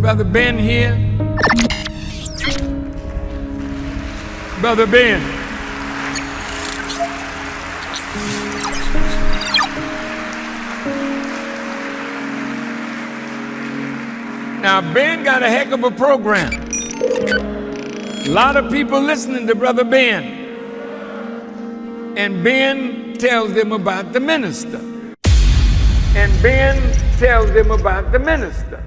Brother Ben here. Brother Ben. Now, Ben got a heck of a program. A lot of people listening to Brother Ben. And Ben tells them about the minister. And Ben tells them about the minister.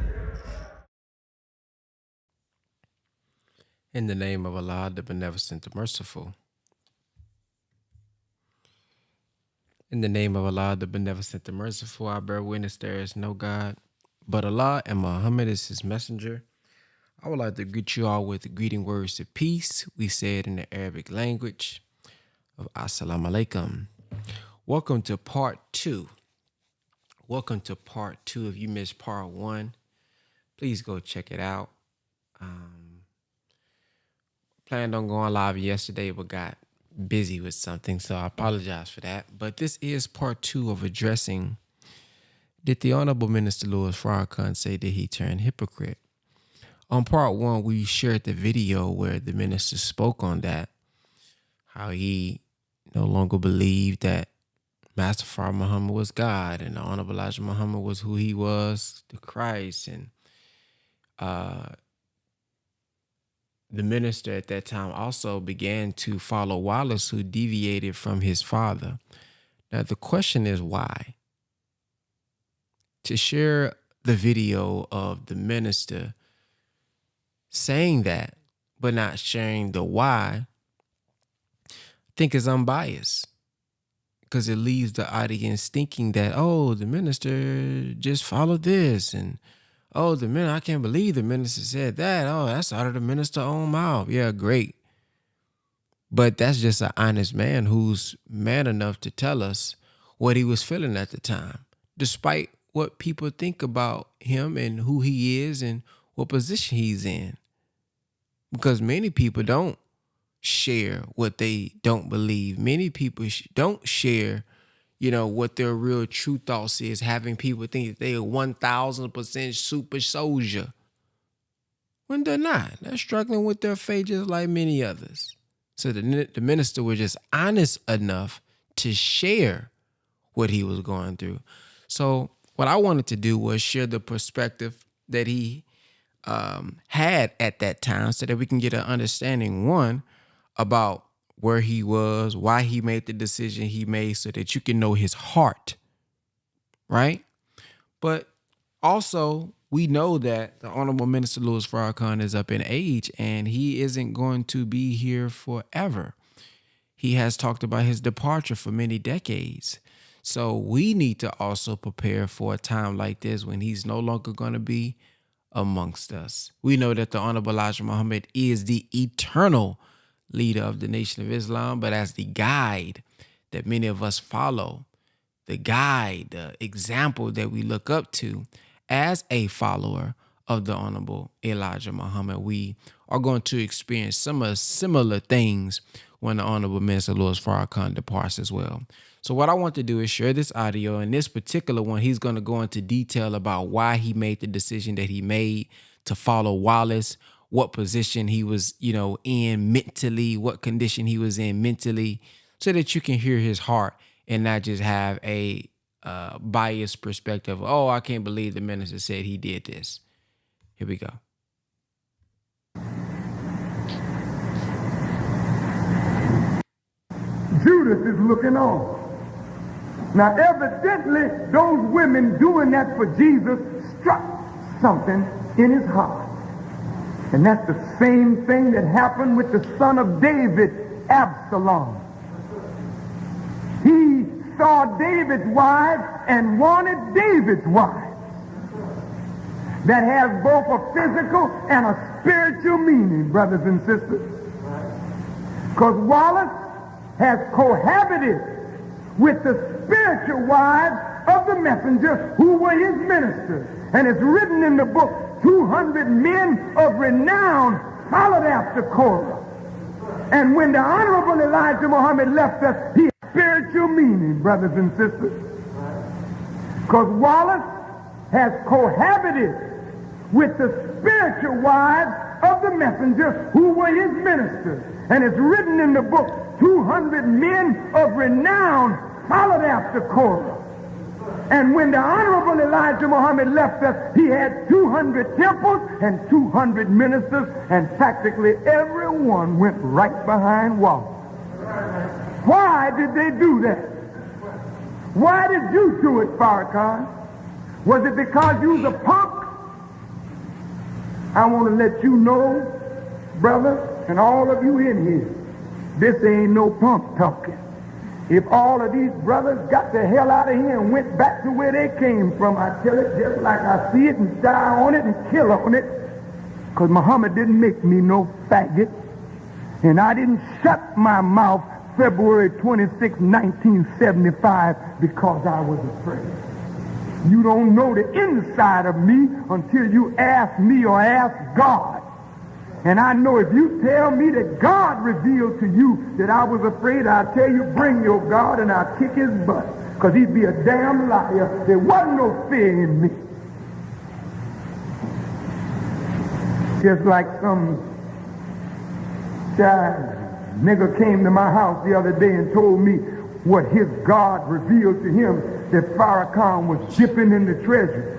In the name of Allah, the Beneficent, the Merciful. In the name of Allah, the Beneficent, the Merciful, I bear witness there is no God but Allah, and Muhammad is his messenger. I would like to greet you all with the greeting words of peace. We say it in the Arabic language of Assalamu alaikum. Welcome to part 2. Welcome to part 2. If you missed part 1, please go check it out. Planned on going live yesterday, but got busy with something, so I apologize for that. But this is part 2 of addressing, did the Honorable Minister Louis Farrakhan say that he turned hypocrite? On part 1, we shared the video where the minister spoke on that, how he no longer believed that Master Farrakhan Muhammad was God and the Honorable Elijah Muhammad was who he was, the Christ. And the minister at that time also began to follow Wallace, who deviated from his father. Now, the question is why? To share the video of the minister saying that, but not sharing the why, I think is unbiased, because it leaves the audience thinking that, oh, the minister just followed this, and oh, I can't believe the minister said that. Oh, that's out of the minister's own mouth. Yeah, great. But that's just an honest man who's man enough to tell us what he was feeling at the time, despite what people think about him and who he is and what position he's in. Because many people don't share what they don't believe. Many people don't share, what their real true thoughts is, having people think that they are 1,000% super soldier when they're not. They're struggling with their faith just like many others. So the minister was just honest enough to share what he was going through. So what I wanted to do was share the perspective that he had at that time so that we can get an understanding, one, about where he was, why he made the decision he made, so that you can know his heart, right? But also, we know that the Honorable Minister Louis Farrakhan is up in age, and he isn't going to be here forever. He has talked about his departure for many decades. So we need to also prepare for a time like this when he's no longer going to be amongst us. We know that the Honorable Elijah Muhammad is the eternal leader of the Nation of Islam, but as the guide that many of us follow, the guide, the example that we look up to as a follower of the Honorable Elijah Muhammad, we are going to experience some similar things when the Honorable Minister Louis Farrakhan departs as well. So what I want to do is share this audio. In this particular one, he's going to go into detail about why he made the decision that he made to follow Wallace, what position he was, in mentally, what condition he was in mentally, so that you can hear his heart and not just have a biased perspective. Oh, I can't believe the minister said he did this. Here we go. Judas is looking on. Now, evidently, those women doing that for Jesus struck something in his heart. And that's the same thing that happened with the son of David, Absalom. He saw David's wife and wanted David's wife. That has both a physical and a spiritual meaning, brothers and sisters. Because Wallace has cohabited with the spiritual wives of the messenger who were his ministers. And it's written in the book, 200 men of renown followed after Korah. And when the Honorable Elijah Muhammad left us, he had spiritual meaning, brothers and sisters. Because Wallace has cohabited with the spiritual wives of the messenger who were his ministers. And it's written in the book, 200 men of renown followed after Korah. And when the Honorable Elijah Muhammad left us, he had 200 temples and 200 ministers, and practically everyone went right behind walls. Why did they do that? Why did you do it, Farrakhan? Was it because you was a punk? I want to let you know, brother, and all of you in here, this ain't no punk talking. If all of these brothers got the hell out of here and went back to where they came from, I tell it just like I see it and die on it and kill on it, because Muhammad didn't make me no faggot, and I didn't shut my mouth February 26, 1975, because I was afraid. You don't know the inside of me until you ask me or ask God. And I know if you tell me that God revealed to you that I was afraid, I'll tell you, bring your God and I'll kick his butt. Because he'd be a damn liar. There wasn't no fear in me. Just like some child nigger came to my house the other day and told me what his God revealed to him, that Farrakhan was dipping in the treasure.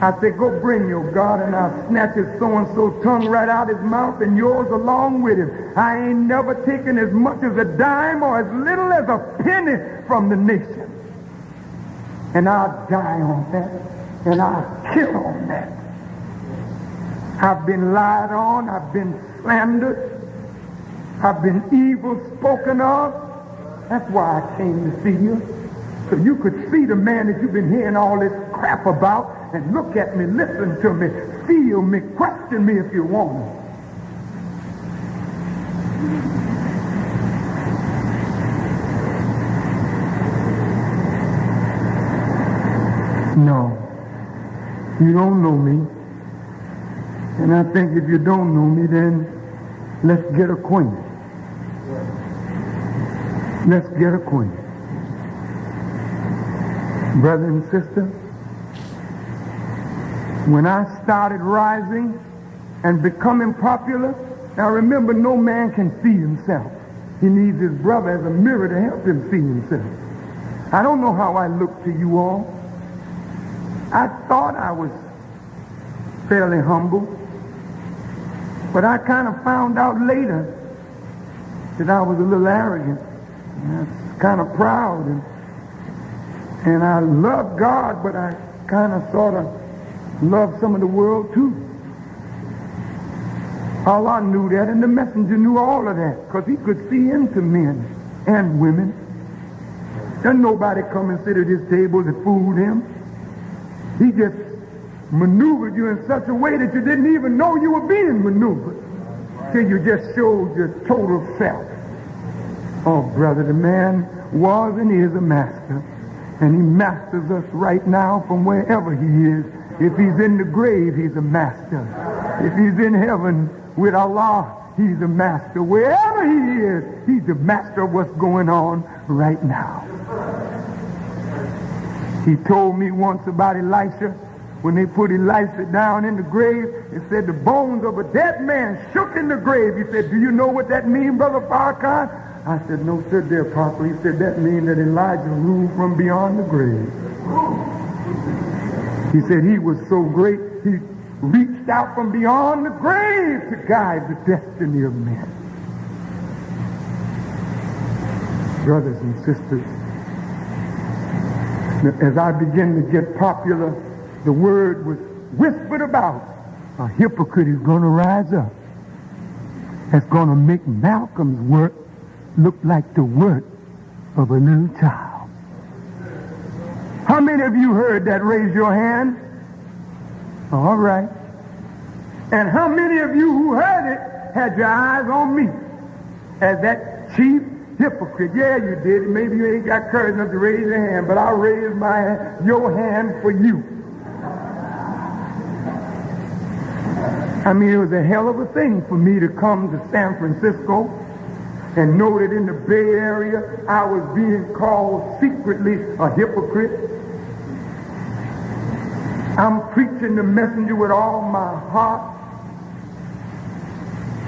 I said, go bring your God, and I'll snatch his so-and-so tongue right out his mouth and yours along with him. I ain't never taken as much as a dime or as little as a penny from the nation. And I'll die on that, and I'll kill on that. I've been lied on, I've been slandered, I've been evil spoken of. That's why I came to see you. So you could see the man that you've been hearing all this crap about and look at me, listen to me, feel me, question me if you want me. No, you don't know me. And I think if you don't know me, then let's get acquainted. Let's get acquainted. Brother and sister, when I started rising and becoming popular, now remember, no man can see himself. He needs his brother as a mirror to help him see himself. I don't know how I look to you all. I thought I was fairly humble, but I kind of found out later that I was a little arrogant. And I was kind of proud, and I loved God, but I kind of sort of loved some of the world too. Allah knew that, and the messenger knew all of that, because he could see into men and women. Then nobody come and sit at his table to fool him. He just maneuvered you in such a way that you didn't even know you were being maneuvered, till you just showed your total self. Oh, brother, the man was and is a master. And he masters us right now from wherever he is. If he's in the grave, he's a master. If he's in heaven with Allah, he's a master. Wherever he is, he's a master of what's going on right now. He told me once about Elisha. When they put Elisha down in the grave, it said the bones of a dead man shook in the grave. He said, do you know what that means, Brother Farrakhan? I said, no, sir, dear Papa. He said, that means that Elijah ruled from beyond the grave. He said he was so great, he reached out from beyond the grave to guide the destiny of men. Brothers and sisters, as I began to get popular, the word was whispered about. A hypocrite is going to rise up. That's going to make Malcolm's work look like the work of a little child. How many of you heard that? Raise your hand. All right. And how many of you who heard it had your eyes on me as that chief hypocrite? Yeah, you did. Maybe you ain't got courage enough to raise your hand, but I'll raise your hand for you. I mean, it was a hell of a thing for me to come to San Francisco and know that in the Bay Area I was being called secretly a hypocrite. I'm preaching the messenger with all my heart.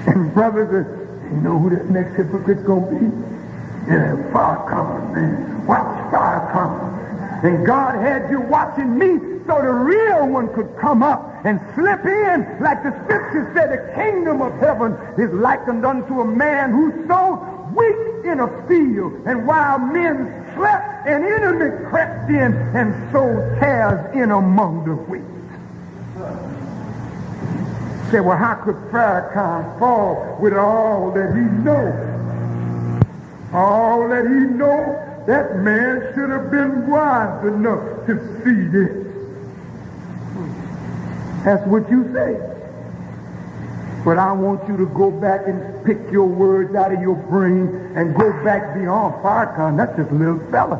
And brothers, you know who that next hypocrite's going to be? Yeah, Farrakhan, man. Watch Farrakhan. And God had you watching me so the real one could come up and slip in. Like the scripture said, the kingdom of heaven is likened unto a man who sowed wheat in a field. And while men slept, an enemy crept in and sowed tares in among the wheat. Say, well, how could Farrakhan fall with all that he knows? All that he knows, that man should have been wise enough to see this. That's what you say. But I want you to go back and pick your words out of your brain and go back beyond Farrakhan. That's just a little fella.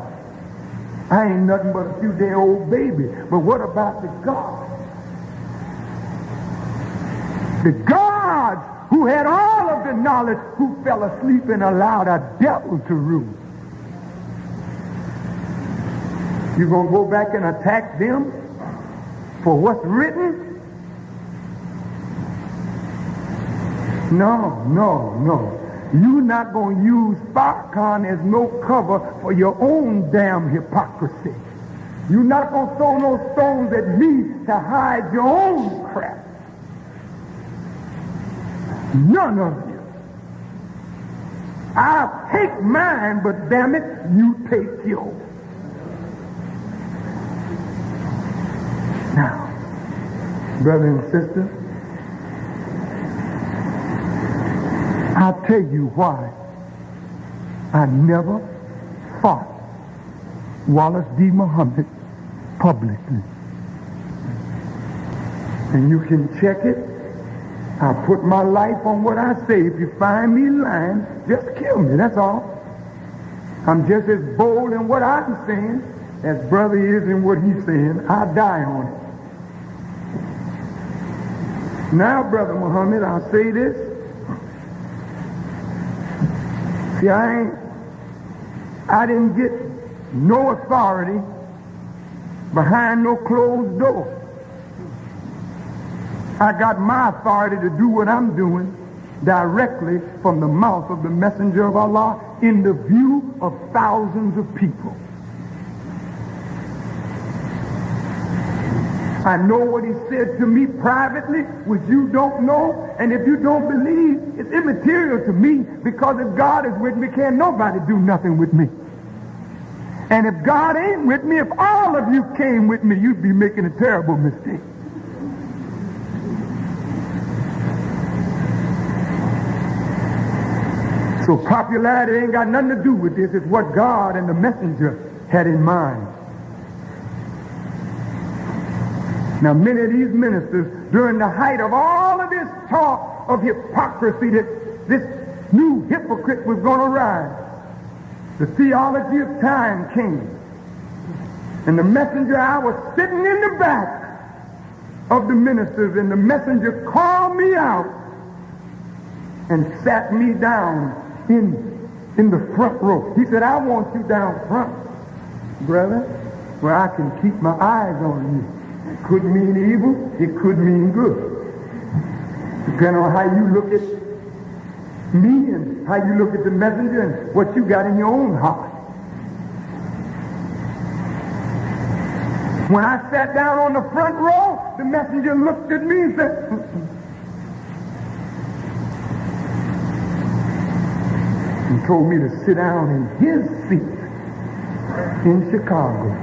I ain't nothing but a few day old baby. But what about the God? The gods who had all of the knowledge, who fell asleep and allowed a devil to rule. You gonna go back and attack them for what's written? No, no, no. You're not going to use Farrakhan as no cover for your own damn hypocrisy. You're not going to throw no stones at me to hide your own crap. None of you. I'll take mine, but damn it, you take yours. Now, brother and sister, I'll tell you why I never fought Wallace D. Muhammad publicly. And you can check it. I put my life on what I say. If you find me lying, just kill me, that's all. I'm just as bold in what I'm saying as brother is in what he's saying. I'll die on it. Now, Brother Muhammad, I'll say this. See, I didn't get no authority behind no closed door. I got my authority to do what I'm doing directly from the mouth of the messenger of Allah in the view of thousands of people. I know what he said to me privately, which you don't know, and if you don't believe, it's immaterial to me, because if God is with me, can't nobody do nothing with me. And if God ain't with me, if all of you came with me, you'd be making a terrible mistake. So popularity ain't got nothing to do with this. It's what God and the messenger had in mind. Now, many of these ministers, during the height of all of this talk of hypocrisy that this new hypocrite was going to rise, the theology of time came. And the messenger, I was sitting in the back of the ministers, and the messenger called me out and sat me down in the front row. He said, I want you down front, brother, where I can keep my eyes on you. It could mean evil, it could mean good. Depending on how you look at me and how you look at the messenger and what you got in your own heart. When I sat down on the front row, the messenger looked at me and said, and told me to sit down in his seat in Chicago.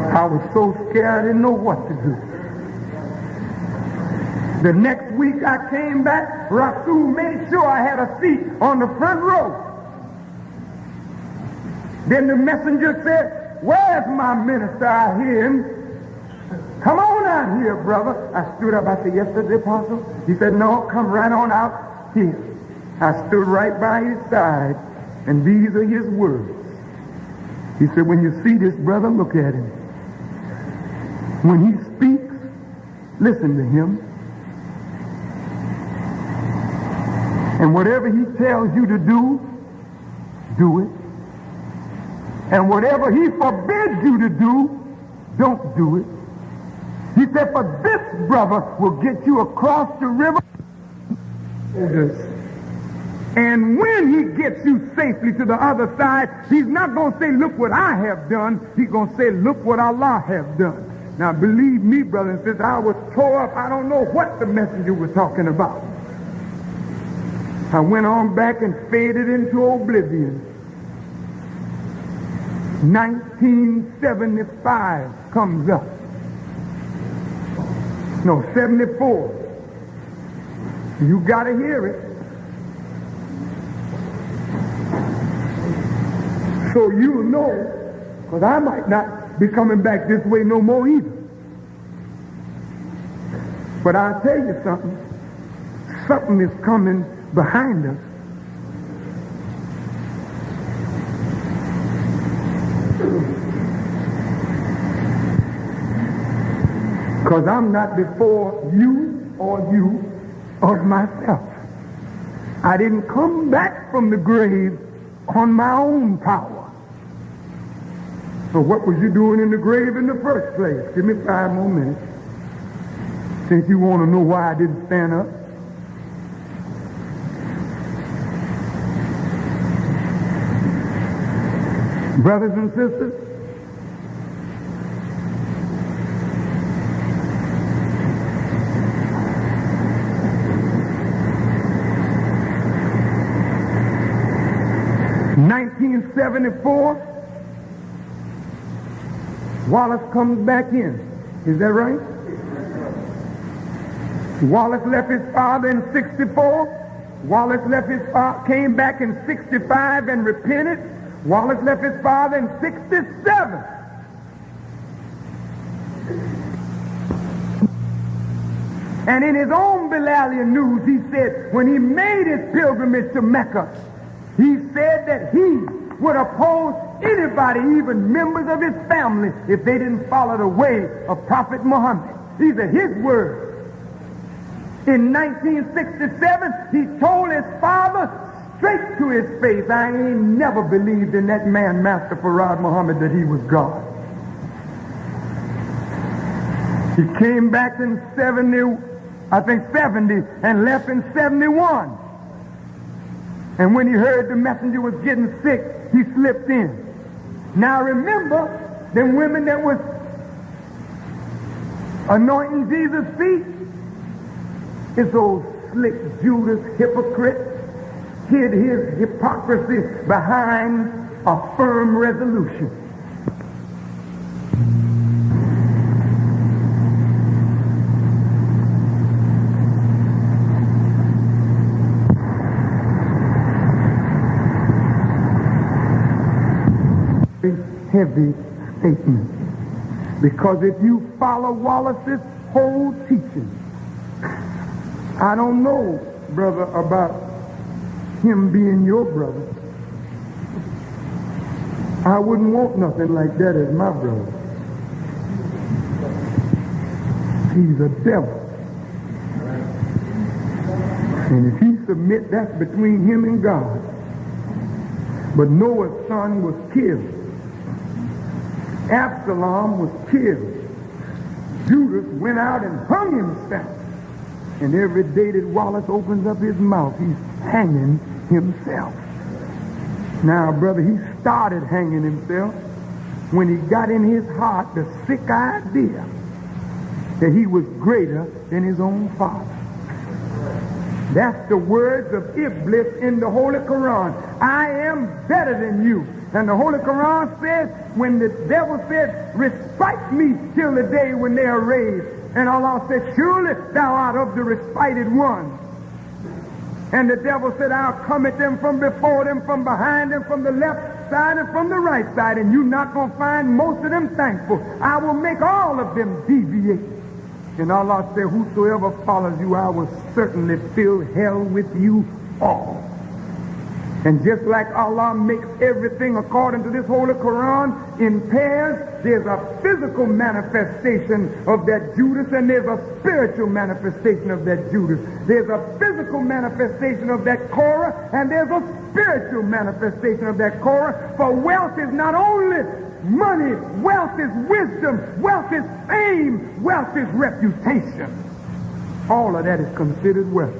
I was so scared I didn't know what to do. The next week I came back, Rasul made sure I had a seat on the front row. Then the messenger said, where's my minister? I hear him. Come on out here, brother. I stood up. I said, yes, sir, the apostle. He said, no, come right on out here. I stood right by his side, and these are his words. He said, when you see this brother, look at him. When he speaks, listen to him. And whatever he tells you to do, do it. And whatever he forbids you to do, don't do it. He said, for this brother will get you across the river. And when he gets you safely to the other side, he's not going to say, look what I have done. He's going to say, look what Allah has done. Now, believe me, brothers and sisters, I was tore up. I don't know what the messenger was talking about. I went on back and faded into oblivion. 1975 comes up. No, 74. You got to hear it. So you'll know, because I might not be coming back this way no more either. But I'll tell you something. Something is coming behind us. Because I'm not before you or you of myself. I didn't come back from the grave on my own power. So what was you doing in the grave in the first place? Give me 5 more minutes. Since you want to know why I didn't stand up. Brothers and sisters, in 1974, Wallace comes back in. Is that right? Wallace left his father in 64. Wallace left his came back in 65 and repented. Wallace left his father in 67. And in his own Bilalian news, he said, when he made his pilgrimage to Mecca, he said that he would oppose anybody, even members of his family, if they didn't follow the way of Prophet Muhammad. These are his words. In 1967, he told his father straight to his face, I ain't never believed in that man, Master Farrakhan Muhammad, that he was God. He came back in 70, and left in 71. And when he heard the messenger was getting sick, he slipped in. Now remember, them women that was anointing Jesus' feet, it's old slick Judas hypocrite hid his hypocrisy behind a firm resolution. Heavy statement. Because if you follow Wallace's whole teaching, I don't know, brother, about him being your brother. I wouldn't want nothing like that as my brother. He's a devil. And if he submit, that's between him and God. But Noah's son was killed. Absalom was killed. Judas went out and hung himself. And every day that Wallace opens up his mouth, he's hanging himself. Now, brother, he started hanging himself when he got in his heart the sick idea that he was greater than his own father. That's the words of Iblis in the Holy Quran. I am better than you. And the Holy Quran says, when the devil said, respite me till the day when they are raised. And Allah said, surely thou art of the respited one. And the devil said, I'll come at them from before them, from behind them, from the left side and from the right side. And you're not going to find most of them thankful. I will make all of them deviate. And Allah said, whosoever follows you, I will certainly fill hell with you all. And just like Allah makes everything according to this Holy Quran in pairs, there's a physical manifestation of that Judas and there's a spiritual manifestation of that Judas. There's a physical manifestation of that Korah and there's a spiritual manifestation of that Korah. For wealth is not only money, wealth is wisdom, wealth is fame, wealth is reputation. All of that is considered wealth.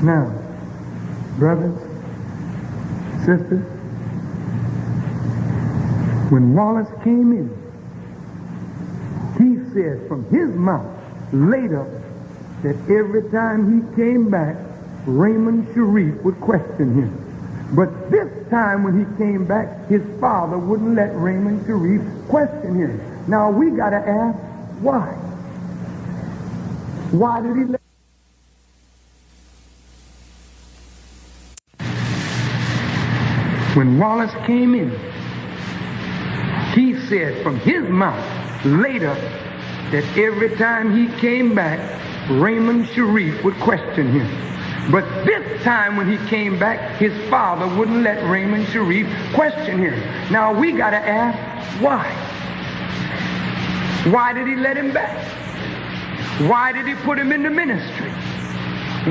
Now, brothers, sisters, when Wallace came in, he said from his mouth later that every time he came back, Raymond Sharif would question him. But this time when he came back, his father wouldn't let Raymond Sharif question him. Now we got to ask, why? Why did he let? When Wallace came in, he said from his mouth later that every time he came back, Raymond Sharif would question him. But this time when he came back, his father wouldn't let Raymond Sharif question him. Now we got to ask, why? Why did he let him back? Why did he put him in the ministry?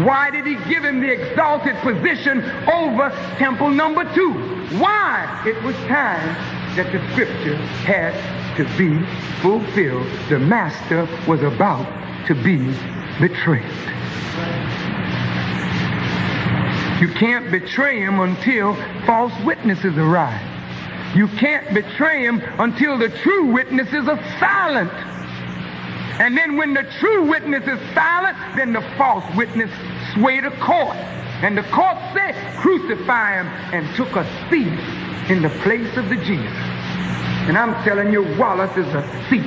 Why did he give him the exalted position over temple number 2? Why? It was time that the scripture had to be fulfilled. The master was about to be betrayed. You can't betray him until false witnesses arrive. You can't betray him until the true witnesses are silent. And then when the true witness is silent, then the false witness sway the court. And the court said, crucify him, and took a thief in the place of the Jesus. And I'm telling you, Wallace is a thief.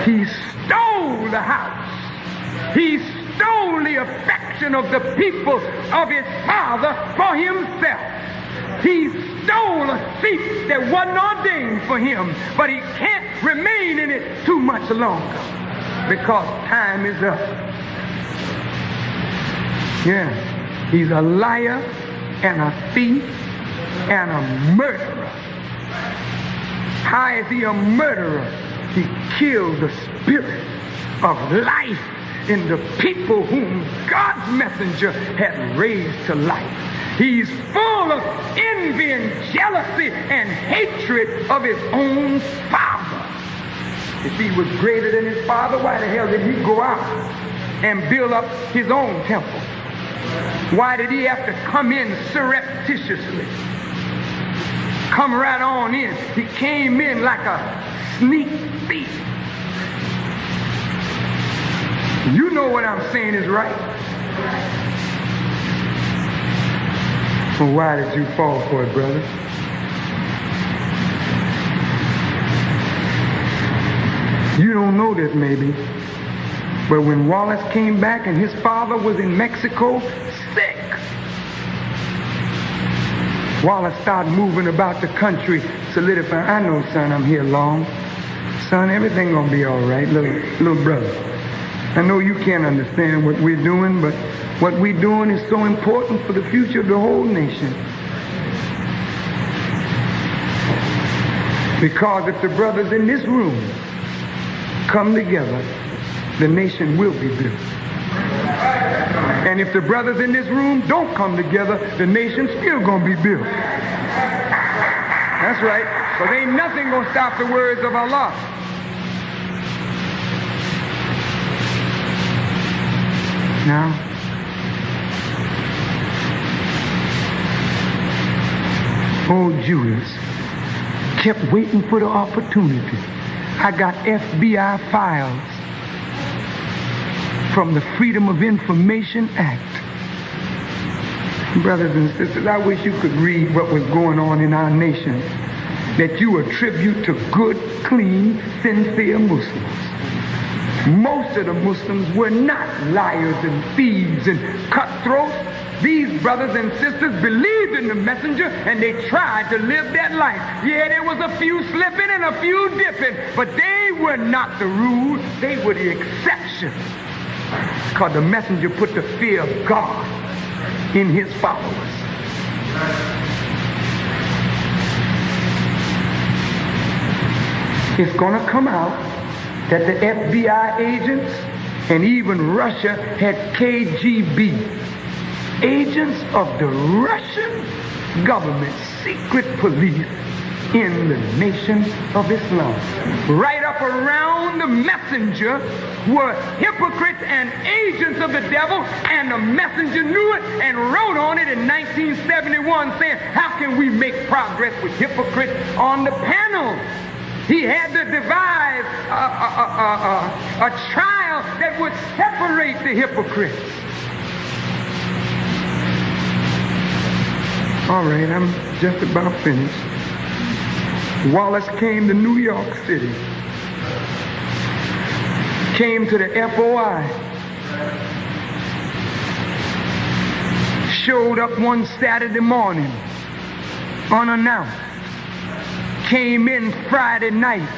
He stole the house. He stole the affection of the people of his father for himself. He stole a seat that wasn't ordained for him, but he can't remain in it too much longer because time is up. Yeah, he's a liar and a thief and a murderer. How is he a murderer? He killed the spirit of life in the people whom God's messenger had raised to life. He's full of envy and jealousy and hatred of his own father. If he was greater than his father, why the hell did he go out and build up his own temple? Why did he have to come in surreptitiously? Come right on in. He came in like a sneak thief. You know what I'm saying is right. Well, why did you fall for it, brother? You don't know this maybe, but when Wallace came back and his father was in Mexico sick, Wallace started moving about the country, solidifying, I know, son, I'm here long. Son, everything gonna be all right, little brother. I know you can't understand what we're doing, but what we're doing is so important for the future of the whole nation. Because if the brothers in this room come together, the nation will be built. And if the brothers in this room don't come together, the nation's still gonna be built. That's right. Because ain't nothing gonna stop the words of Allah. Now, old Judas kept waiting for the opportunity. I got FBI files from the Freedom of Information Act. Brothers and sisters, I wish you could read what was going on in our nation that you attribute to good, clean, sincere Muslims. Most of the Muslims were not liars and thieves and cutthroats. These brothers and sisters believed in the messenger and they tried to live that life. Yeah, there was a few slipping and a few dipping, but they were not the rule. They were the exception. Because the messenger put the fear of God in his followers. It's going to come out that the FBI agents and even Russia had KGB. Agents of the Russian government, secret police in the nation of Islam. Right up around the messenger were hypocrites and agents of the devil, and the messenger knew it and wrote on it in 1971 saying, how can we make progress with hypocrites on the panel? He had to devise a trial that would separate the hypocrites. All right, I'm just about finished. Wallace came to New York City, came to the FOI, showed up one Saturday morning unannounced, came in Friday night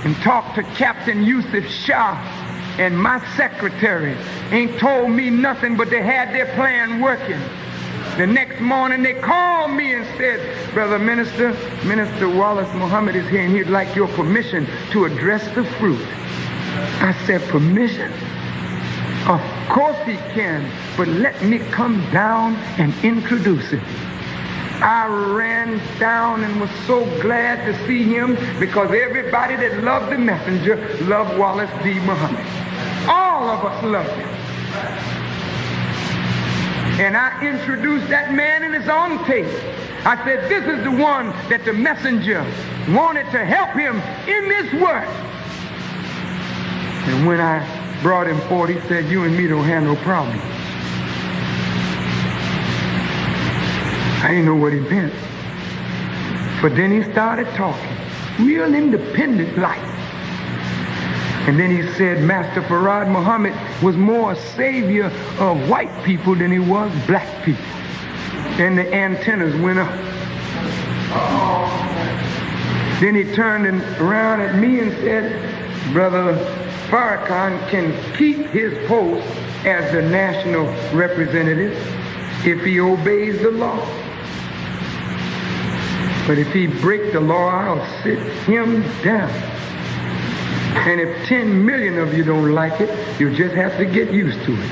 and talked to Captain Yusuf Shah and my secretary. Ain't told me nothing, but they had their plan working. The next morning they called me and said, Brother Minister, Minister Wallace Muhammad is here and he'd like your permission to address the fruit. I said, permission? Of course he can, but let me come down and introduce him. I ran down and was so glad to see him because everybody that loved the messenger loved Wallace D. Muhammad. All of us loved him. And I introduced that man in his own tape. I said, this is the one that the messenger wanted to help him in this work. And when I brought him forward, he said, you and me don't have no problem. I didn't know what he meant. But then he started talking, real independent life. And then he said Master Farrakhan Muhammad was more a savior of white people than he was black people. And the antennas went up. Then he turned around at me and said, Brother Farrakhan can keep his post as the national representative if he obeys the law. But if he breaks the law, I'll sit him down. And if 10 million of you don't like it, you'll just have to get used to it.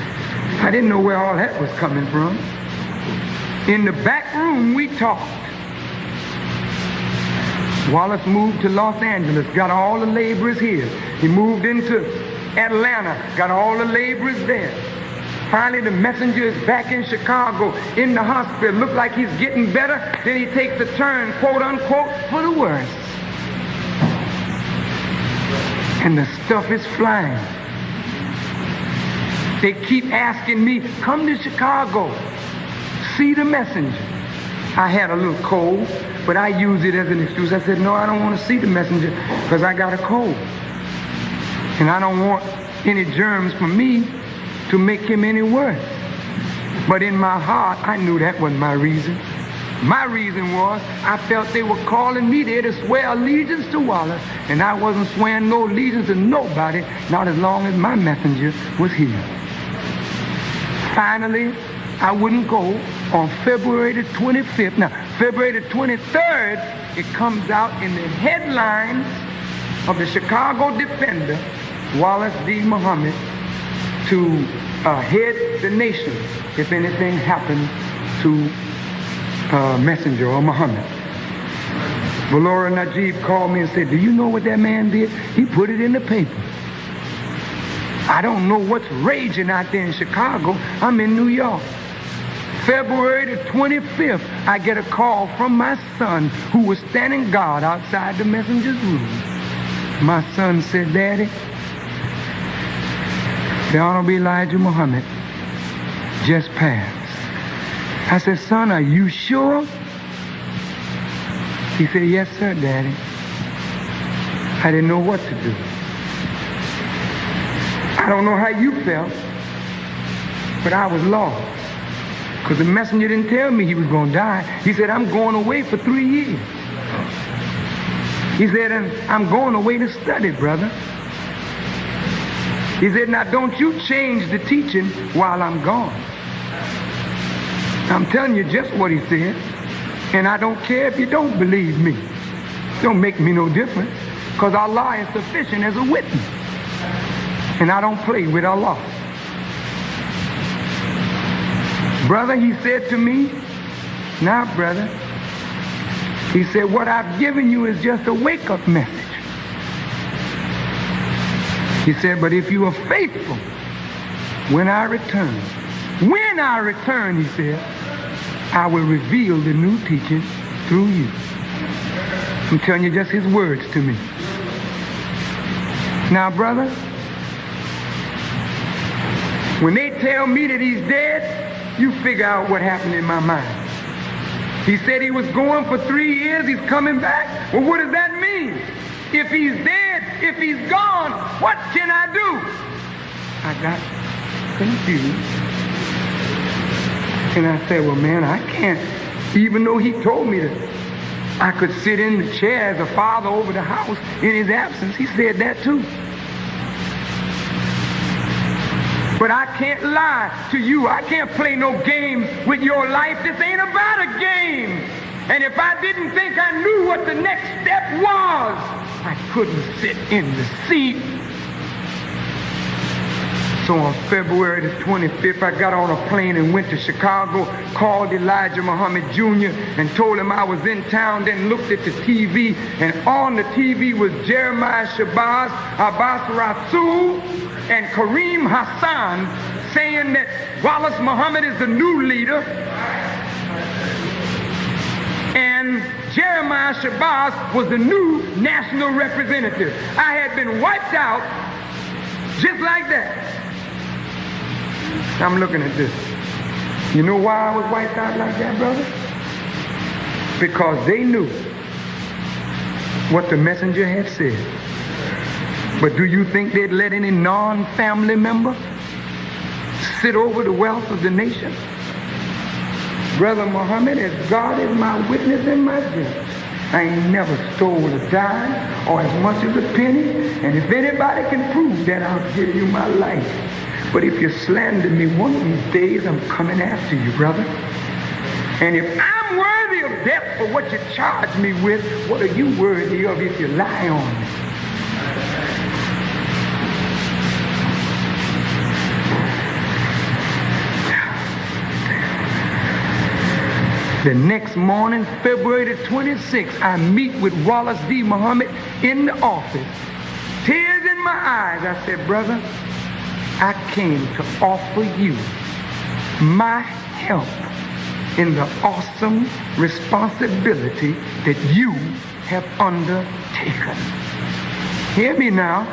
I didn't know where all that was coming from. In the back room, we talked. Wallace moved to Los Angeles, got all the laborers here. He moved into Atlanta, got all the laborers there. Finally, the messenger is back in Chicago, in the hospital. Looked like he's getting better. Then he takes a turn, quote unquote, for the worse. And the stuff is flying. They keep asking me, come to Chicago, see the messenger. I had a little cold, but I used it as an excuse. I said, no, I don't want to see the messenger because I got a cold. And I don't want any germs from me to make him any worse. But in my heart, I knew that wasn't my reason. My reason was I felt they were calling me there to swear allegiance to Wallace, and I wasn't swearing no allegiance to nobody, not as long as my messenger was here. Finally, I wouldn't go on February the 25th. Now, February the 23rd, it comes out in the headlines of the Chicago Defender, Wallace D. Muhammad, to head the nation if anything happened to Messenger or Muhammad. Valora Najib called me and said, do you know what that man did? He put it in the paper. I don't know what's raging out there in Chicago. I'm in New York. February the 25th, I get a call from my son who was standing guard outside the messenger's room. My son said, Daddy, the Honorable Elijah Muhammad just passed. I said, son, are you sure? He said, yes, sir, Daddy. I didn't know what to do. I don't know how you felt, but I was lost. Because the messenger didn't tell me he was going to die. He said, I'm going away for 3 years. He said, and I'm going away to study, brother. He said, now don't you change the teaching while I'm gone. I'm telling you just what he said, and I don't care if you don't believe me. Don't make me no difference, because Allah is sufficient as a witness, and I don't play with Allah. Brother, he said to me, Now, brother, he said, what I've given you is just a wake-up message. He said, but if you are faithful, when I return, he said, I will reveal the new teaching through you. I'm telling you just his words to me. Now, brother, when they tell me that he's dead, you figure out what happened in my mind. He said he was going for 3 years, he's coming back. Well, what does that mean? If he's dead, if he's gone, what can I do? I got confused. And I said, well, man, I can't. Even though he told me that I could sit in the chair as a father over the house in his absence, he said that too. But I can't lie to you. I can't play no games with your life. This ain't about a game. And if I didn't think I knew what the next step was, I couldn't sit in the seat. So on February the 25th, I got on a plane and went to Chicago, called Elijah Muhammad Jr. and told him I was in town, then looked at the TV, and on the TV was Jeremiah Shabazz, Abbas Rasul, and Kareem Hassan saying that Wallace Muhammad is the new leader, and Jeremiah Shabazz was the new national representative. I had been wiped out just like that. I'm looking at this. You know why I was wiped out like that, brother? Because they knew what the messenger had said. But do you think they'd let any non-family member sit over the wealth of the nation? Brother Muhammad, as God is my witness and my judge, I ain't never stole a dime or as much as a penny. And if anybody can prove that, I'll give you my life. But if you slander me one of these days, I'm coming after you, brother. And if I'm worthy of death for what you charge me with, what are you worthy of if you lie on me? The next morning, February the 26th, I meet with Wallace D. Muhammad in the office. Tears in my eyes. I said, brother, I came to offer you my help in the awesome responsibility that you have undertaken. Hear me now.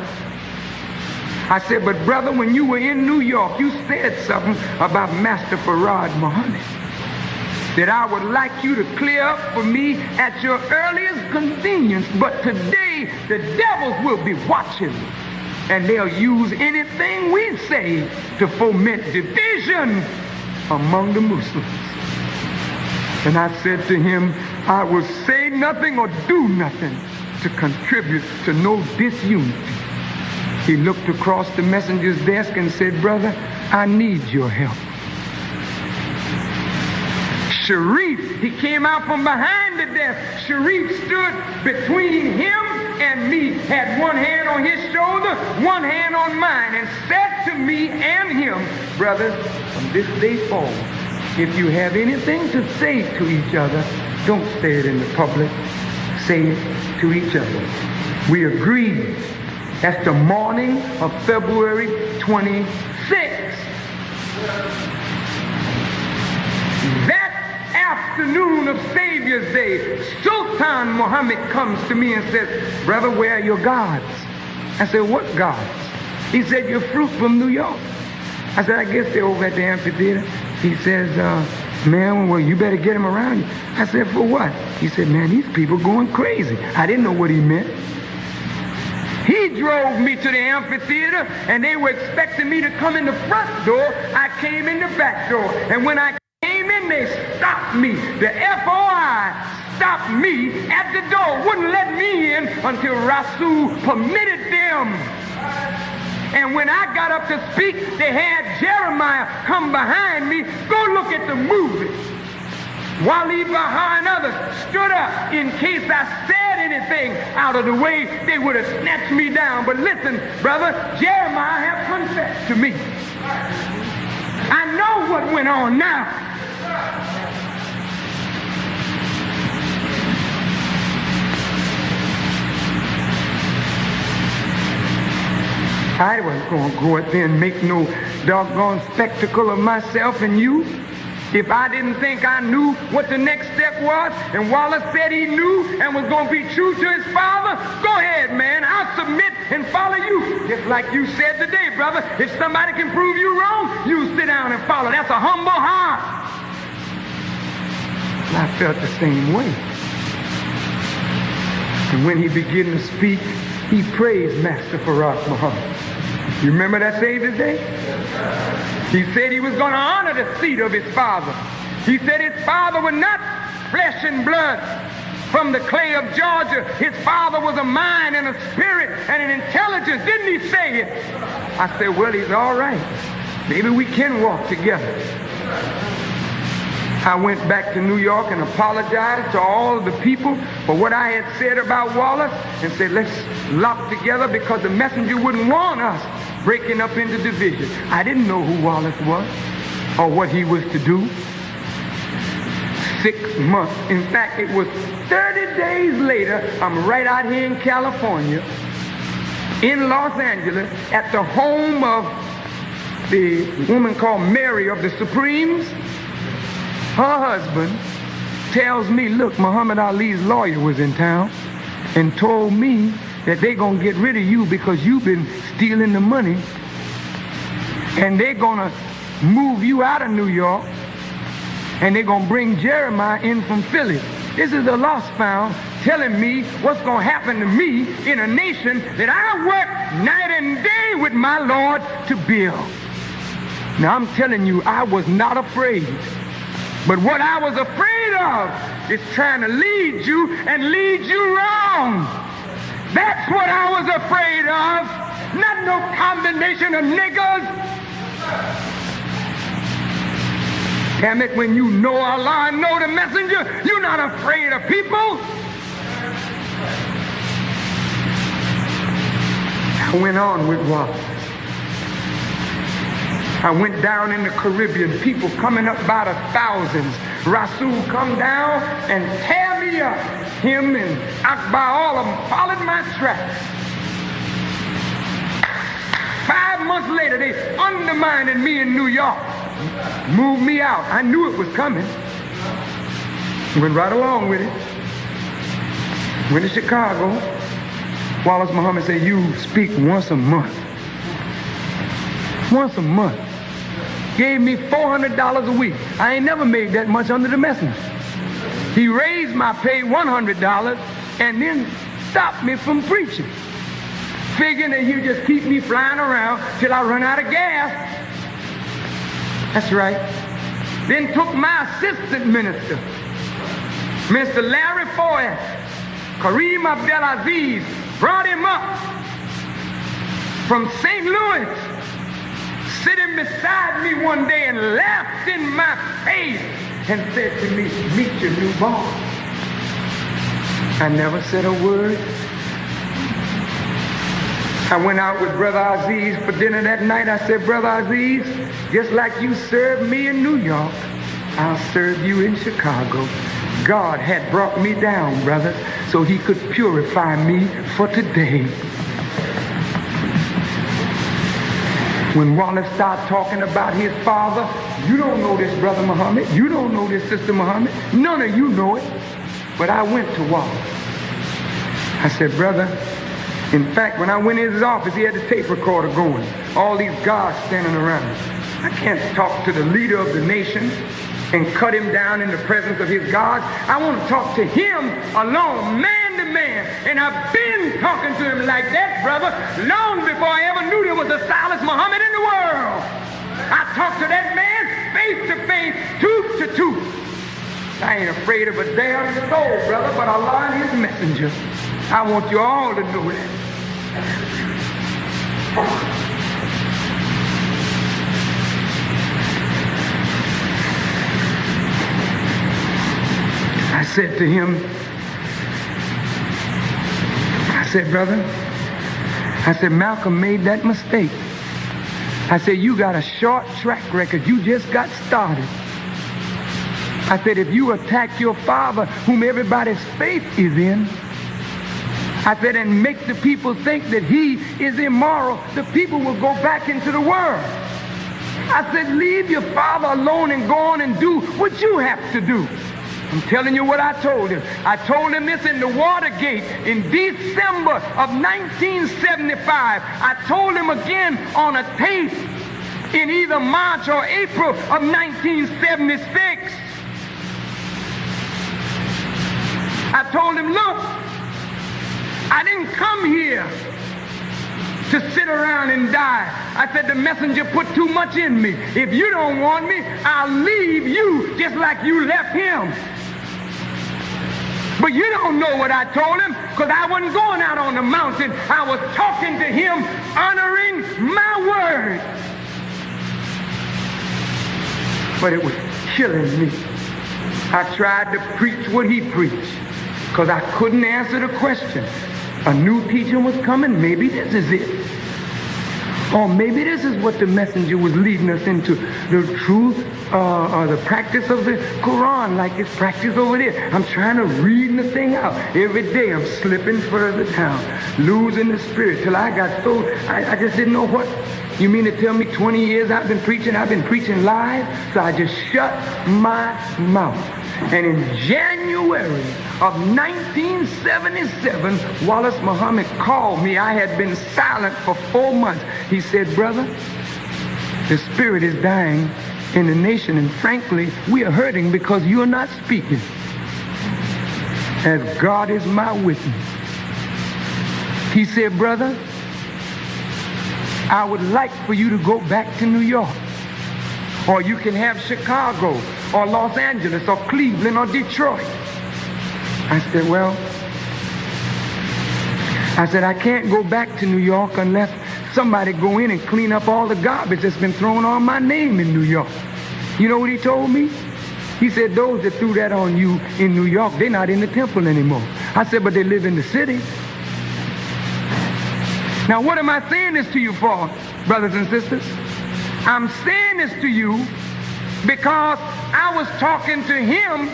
I said, but brother, when you were in New York, you said something about Master Farrakhan Muhammad that I would like you to clear up for me at your earliest convenience. But today, the devils will be watching, and they'll use anything we say to foment division among the Muslims. And I said to him, I will say nothing or do nothing to contribute to no disunity. He looked across the messenger's desk and said, brother, I need your help. Sharif, he came out from behind the desk. Sharif stood between him and me, had one hand on his shoulder, one hand on mine, and said to me and him, brothers, from this day forward, if you have anything to say to each other, don't say it in the public, say it to each other. We agreed. That's the morning of February 26th. That afternoon of Savior's Day, Sultan Muhammad comes to me and says, brother, where are your gods? I said, what gods? He said, your fruit from New York. I said, I guess they're over at the amphitheater. He says, man, well, you better get them around you. I said, for what? He said, man, these people going crazy. I didn't know what he meant. He drove me to the amphitheater, and they were expecting me to come in the front door. I came in the back door. And when I came in, they stopped me. The FOI stopped me at the door, wouldn't let me in until Rasul permitted them. And when I got up to speak, they had Jeremiah come behind me. Go look at the movie. Walid Baha and others stood up in case I said anything out of the way. They would have snatched me down. But listen, brother, Jeremiah have confessed to me. I know what went on now. I wasn't going to go out there and make no doggone spectacle of myself and you. If I didn't think I knew what the next step was, and Wallace said he knew and was going to be true to his father, go ahead, man. I'll submit and follow you. Just like you said today, brother, if somebody can prove you wrong, you sit down and follow. That's a humble heart. And I felt the same way. And when he began to speak, he praised Master Farrakhan Muhammad. You remember that Savior's Day? He said he was going to honor the seat of his father. He said his father was not flesh and blood from the clay of Georgia. His father was a mind and a spirit and an intelligence. Didn't he say it? I said, well, he's all right. Maybe we can walk together. I went back to New York and apologized to all of the people for what I had said about Wallace and said, let's lock together because the messenger wouldn't want us breaking up into division. I didn't know who Wallace was or what he was to do. 6 months. In fact, it was 30 days later, I'm right out here in California, in Los Angeles, at the home of the woman called Mary of the Supremes. Her husband tells me, look, Muhammad Ali's lawyer was in town and told me that they're going to get rid of you because you've been stealing the money, and they're going to move you out of New York, and they're going to bring Jeremiah in from Philly. This is a lost found telling me what's going to happen to me in a nation that I work night and day with my Lord to build. Now, I'm telling you, I was not afraid. But what I was afraid of is trying to lead you and lead you wrong. That's what I was afraid of, not no combination of niggas. Damn it, when you know Allah and know the messenger, you're not afraid of people. I went on with Wallace. I went down in the Caribbean, people coming up by the thousands. Rasul come down and tear me up. Him and Akbar, all of them followed my tracks. 5 months later, they undermined me in New York. Moved me out. I knew it was coming. Went right along with it. Went to Chicago. Wallace Muhammad said, you speak once a month. Once a month. Gave me $400 a week. I ain't never made that much under the messenger. He raised my pay $100 and then stopped me from preaching, figuring that you just keep me flying around till I run out of gas. That's right. Then took my assistant minister, Mr. Larry Foy, Kareem Abdelaziz, brought him up from St. Louis, sitting beside me one day and laughed in my face and said to me, meet your new boss. I never said a word. I went out with Brother Aziz for dinner that night. I said, Brother Aziz, just like you served me in New York, I'll serve you in Chicago. God had brought me down, brothers, so he could purify me for today. When Wallace started talking about his father, you don't know this, Brother Muhammad. You don't know this, Sister Muhammad. None of you know it. But I went to Wallace. I said, brother, in fact, when I went in his office, he had the tape recorder going. All these guards standing around. I can't talk to the leader of the nation and cut him down in the presence of his guards. I want to talk to him alone, man to man. And I've been talking to him like that, brother, long before I ever knew there was a Silas Muhammad in the world. I talked to that man face to face, tooth to tooth. I ain't afraid of a damn soul, brother, but Allah and his messenger. I want you all to know that. I said to him, I said, brother, I said, Malcolm made that mistake. I said, you got a short track record. You just got started. I said, if you attack your father, whom everybody's faith is in, I said, and make the people think that he is immoral, the people will go back into the world. I said, leave your father alone and go on and do what you have to do. I'm telling you what I told him. I told him this in the Watergate in December of 1975. I told him again on a tape in either March or April of 1976. I told him, look, I didn't come here to sit around and die. I said, the messenger put too much in me. If you don't want me, I'll leave you just like you left him. But you don't know what I told him, because I wasn't going out on the mountain. I was talking to him, honoring my word. But it was killing me. I tried to preach what he preached, because I couldn't answer the question. A new teacher was coming. Maybe this is it. Or maybe this is what the messenger was leading us into, the truth or the practice of the Quran, like it's practiced over there. I'm trying to read the thing out. Every day I'm slipping further down, losing the spirit, till I got so, I just didn't know what. You mean to tell me 20 years I've been preaching lies? So I just shut my mouth. And in January of 1977, Wallace Muhammad called me. I had been silent for 4 months. He said, brother, the spirit is dying in the nation, and frankly, we are hurting because you're not speaking. As God is my witness. He said, brother, I would like for you to go back to New York. Or you can have Chicago, or Los Angeles, or Cleveland, or Detroit. I said, well, I can't go back to New York unless somebody go in and clean up all the garbage that's been thrown on my name in New York. You know what he told me? He said, those that threw that on you in New York, they're not in the temple anymore. I said, but they live in the city. Now, what am I saying this to you for, brothers and sisters? I'm saying this to you because I was talking to him,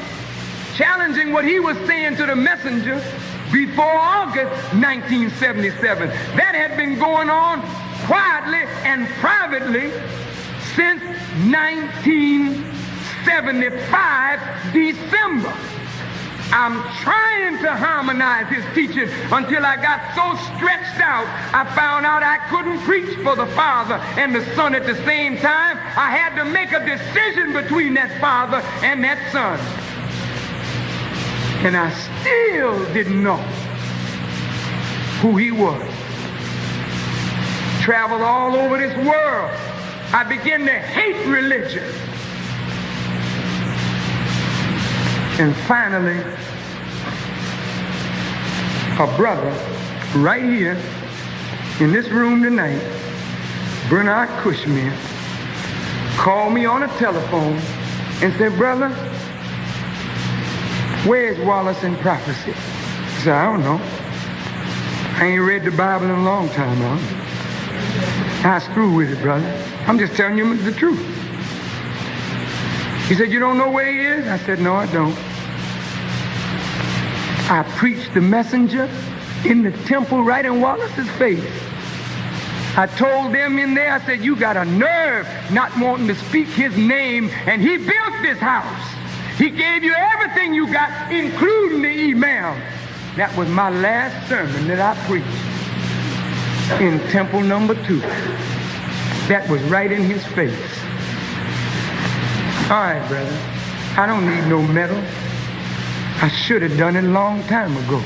challenging what he was saying to the messenger before August 1977. That had been going on quietly and privately since 1975, December. I'm trying to harmonize his teaching until I got so stretched out, I found out I couldn't preach for the Father and the Son at the same time. I had to make a decision between that Father and that Son. And I still didn't know who he was. Traveled all over this world. I began to hate religion. And finally, a brother right here in this room tonight, Bernard Cushman, called me on a telephone and said, brother, where's Wallace in Prophecy? I said, I don't know. I ain't read the Bible in a long time now. I screw with it, brother. I'm just telling you the truth. He said, you don't know where he is? I said, no, I don't. I preached the messenger in the temple right in Wallace's face. I told them in there, I said, you got a nerve not wanting to speak his name, and he built this house. He gave you everything you got, including the email. That was my last sermon that I preached in temple number 2. That was right in his face. All right, brother, I don't need no medal. I should have done it a long time ago.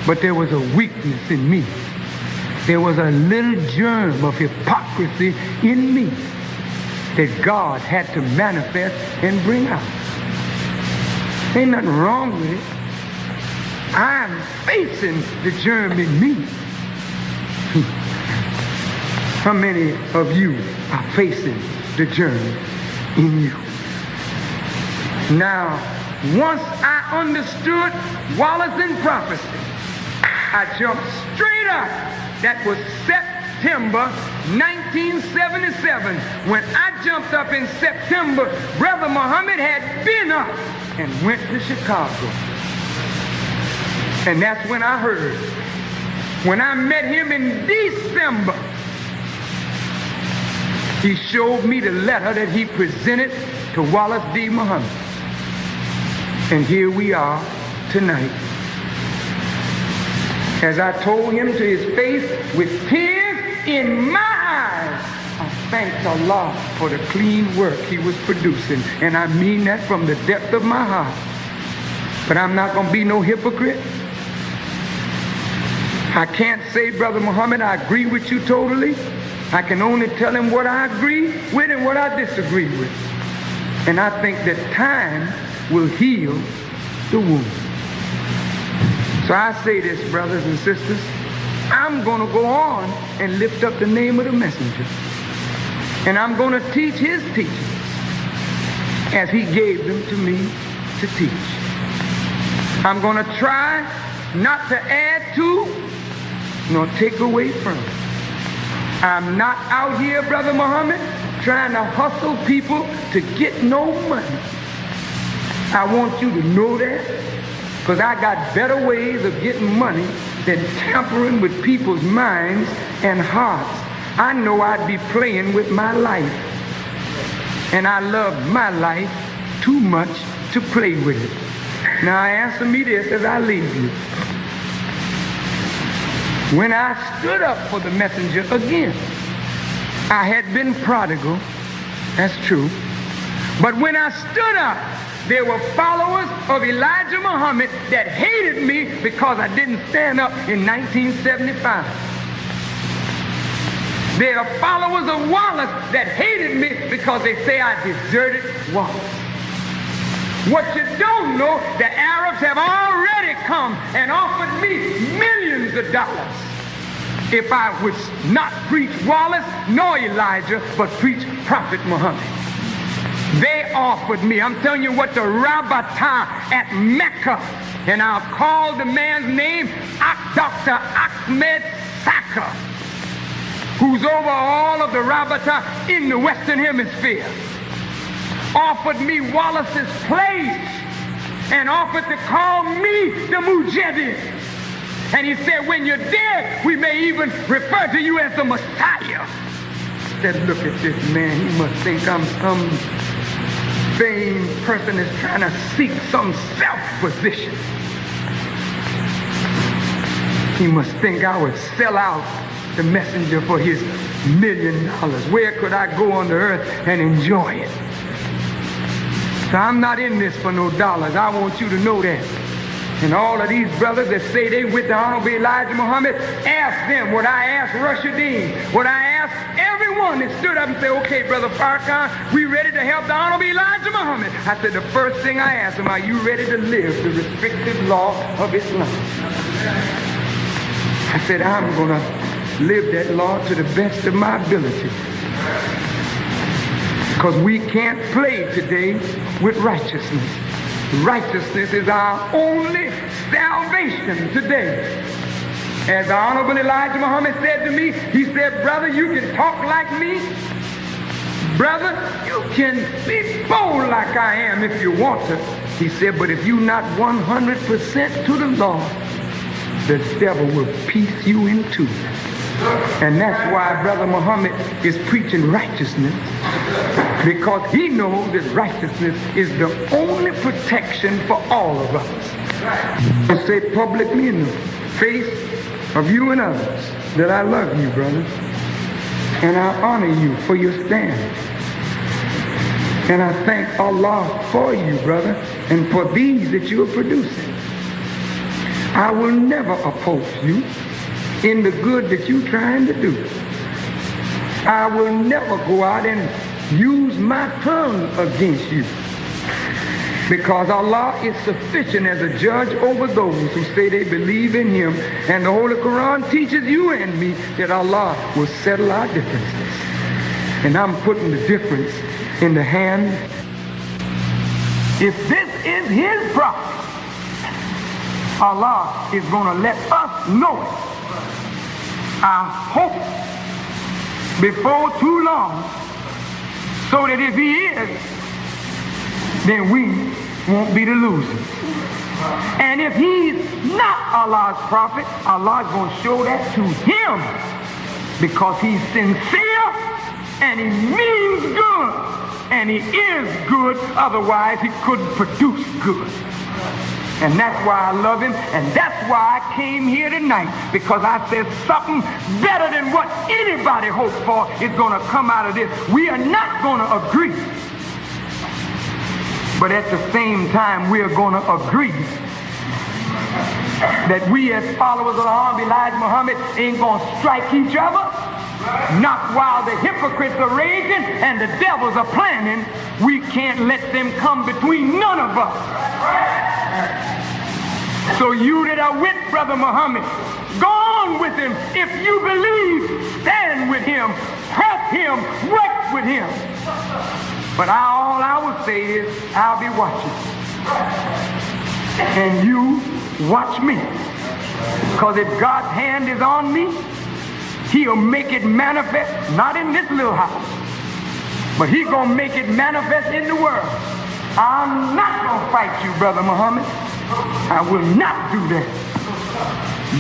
But there was a weakness in me. There was a little germ of hypocrisy in me that God had to manifest and bring out. Ain't nothing wrong with it. I'm facing the germ in me. How many of you are facing the germ in you? Now, once I understood Wallace in Prophecy, I jumped straight up. That was September 1977. When I jumped up in September, Brother Muhammad had been up and went to Chicago. And that's when I heard When I met him in December, he showed me the letter that he presented to Wallace D. Muhammad. And here we are tonight. As I told him to his face with tears in my eyes, I thanked Allah for the clean work he was producing. And I mean that from the depth of my heart. But I'm not going to be no hypocrite. I can't say, Brother Muhammad, I agree with you totally. I can only tell him what I agree with and what I disagree with. And I think that time will heal the wound. So I say this, brothers and sisters, I'm going to go on and lift up the name of the messenger. And I'm going to teach his teachings as he gave them to me to teach. I'm going to try not to add to nor take away from. I'm not out here, Brother Muhammad, trying to hustle people to get no money. I want you to know that, because I got better ways of getting money than tampering with people's minds and hearts. I know I'd be playing with my life, and I love my life too much to play with it. Now answer me this as I leave you. When I stood up for the messenger again, I had been prodigal, that's true. But when I stood up, there were followers of Elijah Muhammad that hated me because I didn't stand up in 1975. There are followers of Wallace that hated me because they say I deserted Wallace. What you don't know, the Arabs have already come and offered me millions of dollars if I would not preach Wallace nor Elijah, but preach Prophet Muhammad. They offered me, I'm telling you what, the Rabata at Mecca, and I'll call the man's name, Dr. Ahmed Saka, who's over all of the Rabata in the Western Hemisphere, offered me Wallace's place and offered to call me the Mujahid. And he said, when you're dead, we may even refer to you as the Messiah. I said, look at this man. He must think I'm some vain person that's trying to seek some self-position. He must think I would sell out the messenger for his $1 million. Where could I go on the earth and enjoy it? So I'm not in this for no dollars. I want you to know that. And all of these brothers that say they with the Honorable Elijah Muhammad, ask them what I asked Rashideen, what I asked everyone that stood up and said, okay, Brother Farrakhan, we ready to help the Honorable Elijah Muhammad. I said, the first thing I asked them, are you ready to live the restrictive law of Islam? I said, I'm going to live that law to the best of my ability. Because we can't play today with righteousness. Righteousness is our only salvation today. As the Honorable Elijah Muhammad said to me, he said, brother, you can talk like me. Brother, you can be bold like I am if you want to. He said, but if you're not 100% to the law, the devil will piece you in two. And that's why Brother Muhammad is preaching righteousness, because he knows that righteousness is the only protection for all of us. I say publicly in the face of you and others that I love you, brother, and I honor you for your stand. And I thank Allah for you, brother, and for these that you are producing. I will never oppose you in the good that you're trying to do. I will never go out and use my tongue against you, because Allah is sufficient as a judge over those who say they believe in him, and the Holy Quran teaches you and me that Allah will settle our differences. And I'm putting the difference in the hand. If this is his prophet, Allah is going to let us know it. I hope before too long, so that if he is, then we won't be the losers. And if he's not Allah's prophet, Allah's going to show that to him, because he's sincere and he means good and he is good. Otherwise he couldn't produce good. And that's why I love him, and that's why I came here tonight, because I said something better than what anybody hoped for is going to come out of this. We are not going to agree, but at the same time we are going to agree that we as followers of the Honorable Elijah Muhammad ain't going to strike each other, not while the hypocrites are raging and the devils are planning. We can't let them come between none of us. So you that are with Brother Muhammad, go on with him. If you believe, stand with him, press him, work with him. But all I will say is, I'll be watching. And you watch me. Because if God's hand is on me, he'll make it manifest, not in this little house, but he's going to make it manifest in the world. I'm not going to fight you, Brother Muhammad. I will not do that.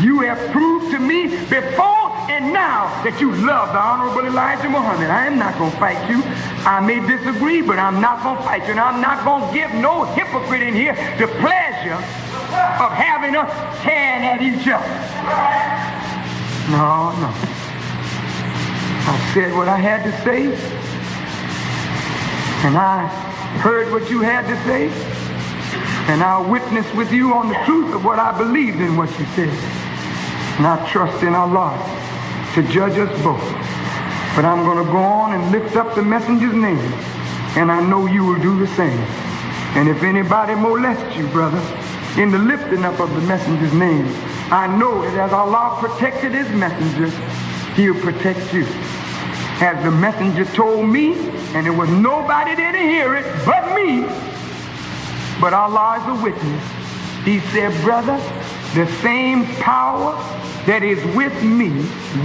You have proved to me before and now that you love the Honorable Elijah Muhammad. I am not going to fight you. I may disagree, but I'm not going to fight you. And I'm not going to give no hypocrite in here the pleasure of having us tearing at each other. No, no. I said what I had to say, and I heard what you had to say, and I'll witness with you on the truth of what I believed in what you said. And I trust in Allah to judge us both. But I'm going to go on and lift up the messenger's name, and I know you will do the same. And if anybody molests you, brother, in the lifting up of the messenger's name, I know that as Allah protected his messenger, he'll protect you. As the messenger told me, and there was nobody there to hear it but me, but Allah is a witness. He said, brother, the same power that is with me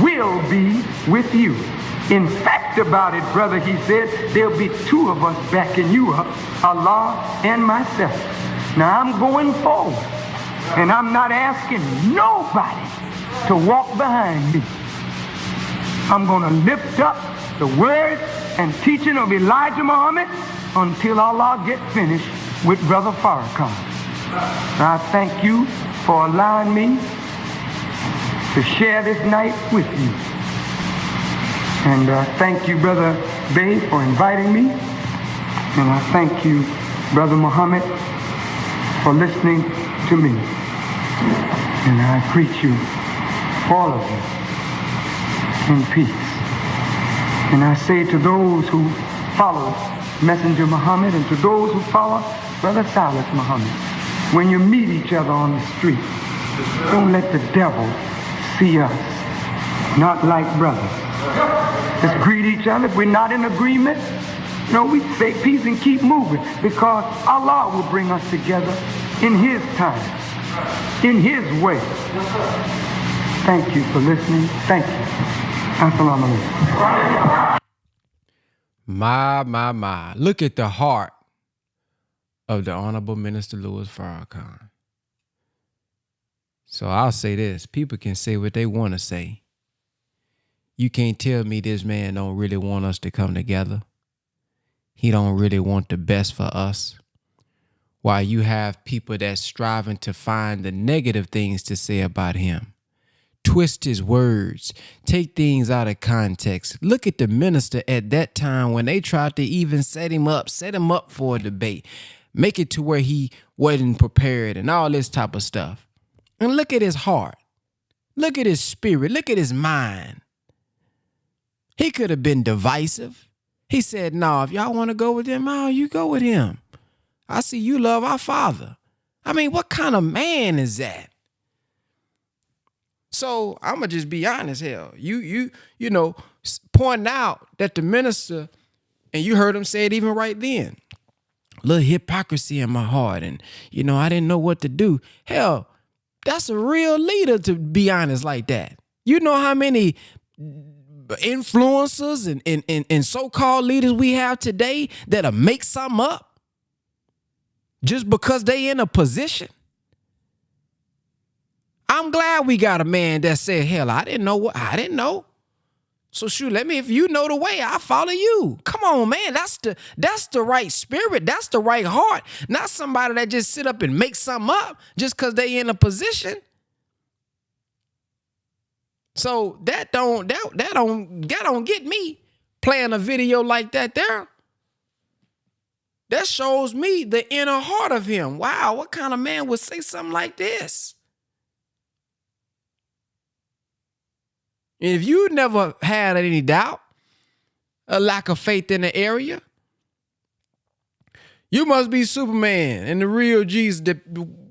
will be with you. In fact about it, brother, he said, there'll be two of us backing you up, Allah and myself. Now I'm going forward, and I'm not asking nobody to walk behind me. I'm going to lift up the words and teaching of Elijah Muhammad until Allah gets finished with Brother Farrakhan. I thank you for allowing me to share this night with you. And thank you, Brother Bey, for inviting me. And I thank you, Brother Muhammad, for listening to me. And I greet you, all of you, in peace. And I say to those who follow Messenger Muhammad and to those who follow Brother Silas Muhammad, when you meet each other on the street, don't let the devil see us not like brothers. Let's greet each other. If we're not in agreement, we say peace and keep moving, because Allah will bring us together in his time, in his way. Thank you for listening. Thank you. Assalamu alaikum. My. Look at the heart of the Honorable Minister Louis Farrakhan. So I'll say this. People can say what they want to say. You can't tell me this man don't really want us to come together. He don't really want the best for us. While you have people that's striving to find the negative things to say about him. Twist his words, take things out of context. Look at the minister at that time when they tried to even set him up for a debate, make it to where he wasn't prepared and all this type of stuff. And look at his heart. Look at his spirit. Look at his mind. He could have been divisive. He said, no, if y'all want to go with him, you go with him. I see you love our father. I mean, what kind of man is that? So I'm going to just be honest, hell. You pointing out that the minister, and you heard him say it even right then, a little hypocrisy in my heart, and, I didn't know what to do. Hell, that's a real leader to be honest like that. You know how many influencers and so-called leaders we have today that'll make something up just because they in a position? I'm glad we got a man that said, hell, I didn't know. So shoot, if you know the way, I'll follow you. Come on, man. That's the right spirit. That's the right heart. Not somebody that just sit up and make something up just because they in a position. So that don't get me playing a video like that there. That shows me the inner heart of him. Wow, what kind of man would say something like this? And if you never had any doubt, a lack of faith in the area, you must be Superman and the real Jesus, the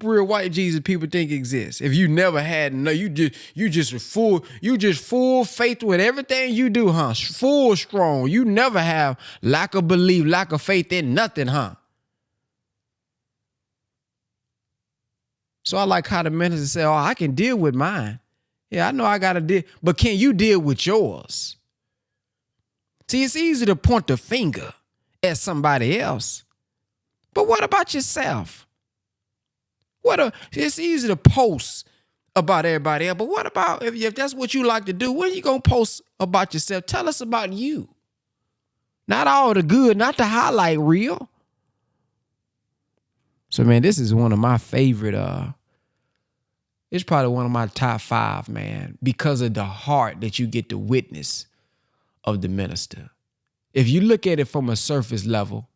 real white Jesus people think exists. If you never had, no, you just full faith with everything you do, huh? Full strong. You never have lack of belief, lack of faith in nothing, huh? So I like how the minister said, oh, I can deal with mine. Yeah, I know I got to deal, but can you deal with yours? See, it's easy to point the finger at somebody else, but what about yourself? It's easy to post about everybody else, but what about if that's what you like to do? When you gonna post about yourself? Tell us about you. Not all the good, not the highlight reel. So man, this is one of my favorite. It's probably one of my top 5, man, because of the heart that you get to witness of the minister. If you look at it from a surface level,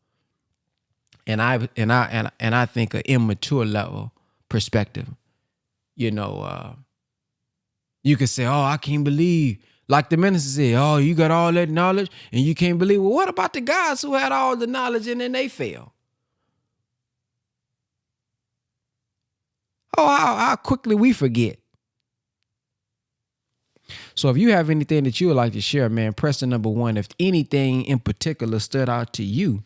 and I think an immature level perspective, you could say, oh, I can't believe, like the minister said, oh, you got all that knowledge and you can't believe. Well, what about the guys who had all the knowledge and then they fail? Oh, how quickly we forget. So if you have anything that you would like to share, man, press the number 1. If anything in particular stood out to you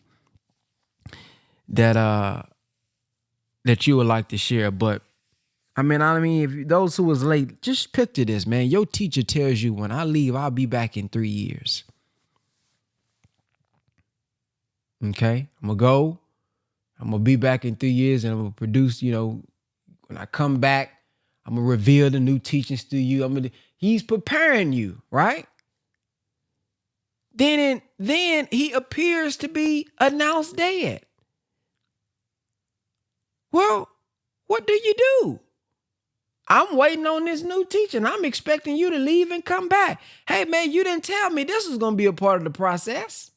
that you would like to share. But I mean, if those who was late, just picture this, man. Your teacher tells you, when I leave, I'll be back in 3 years. Okay, I'm gonna go. I'm gonna be back in 3 years, and I'm gonna produce, when I come back, I'm going to reveal the new teachings to you. He's preparing you, right? Then he appears to be announced dead. Well, what do you do? I'm waiting on this new teaching. I'm expecting you to leave and come back. Hey, man, you didn't tell me this was going to be a part of the process.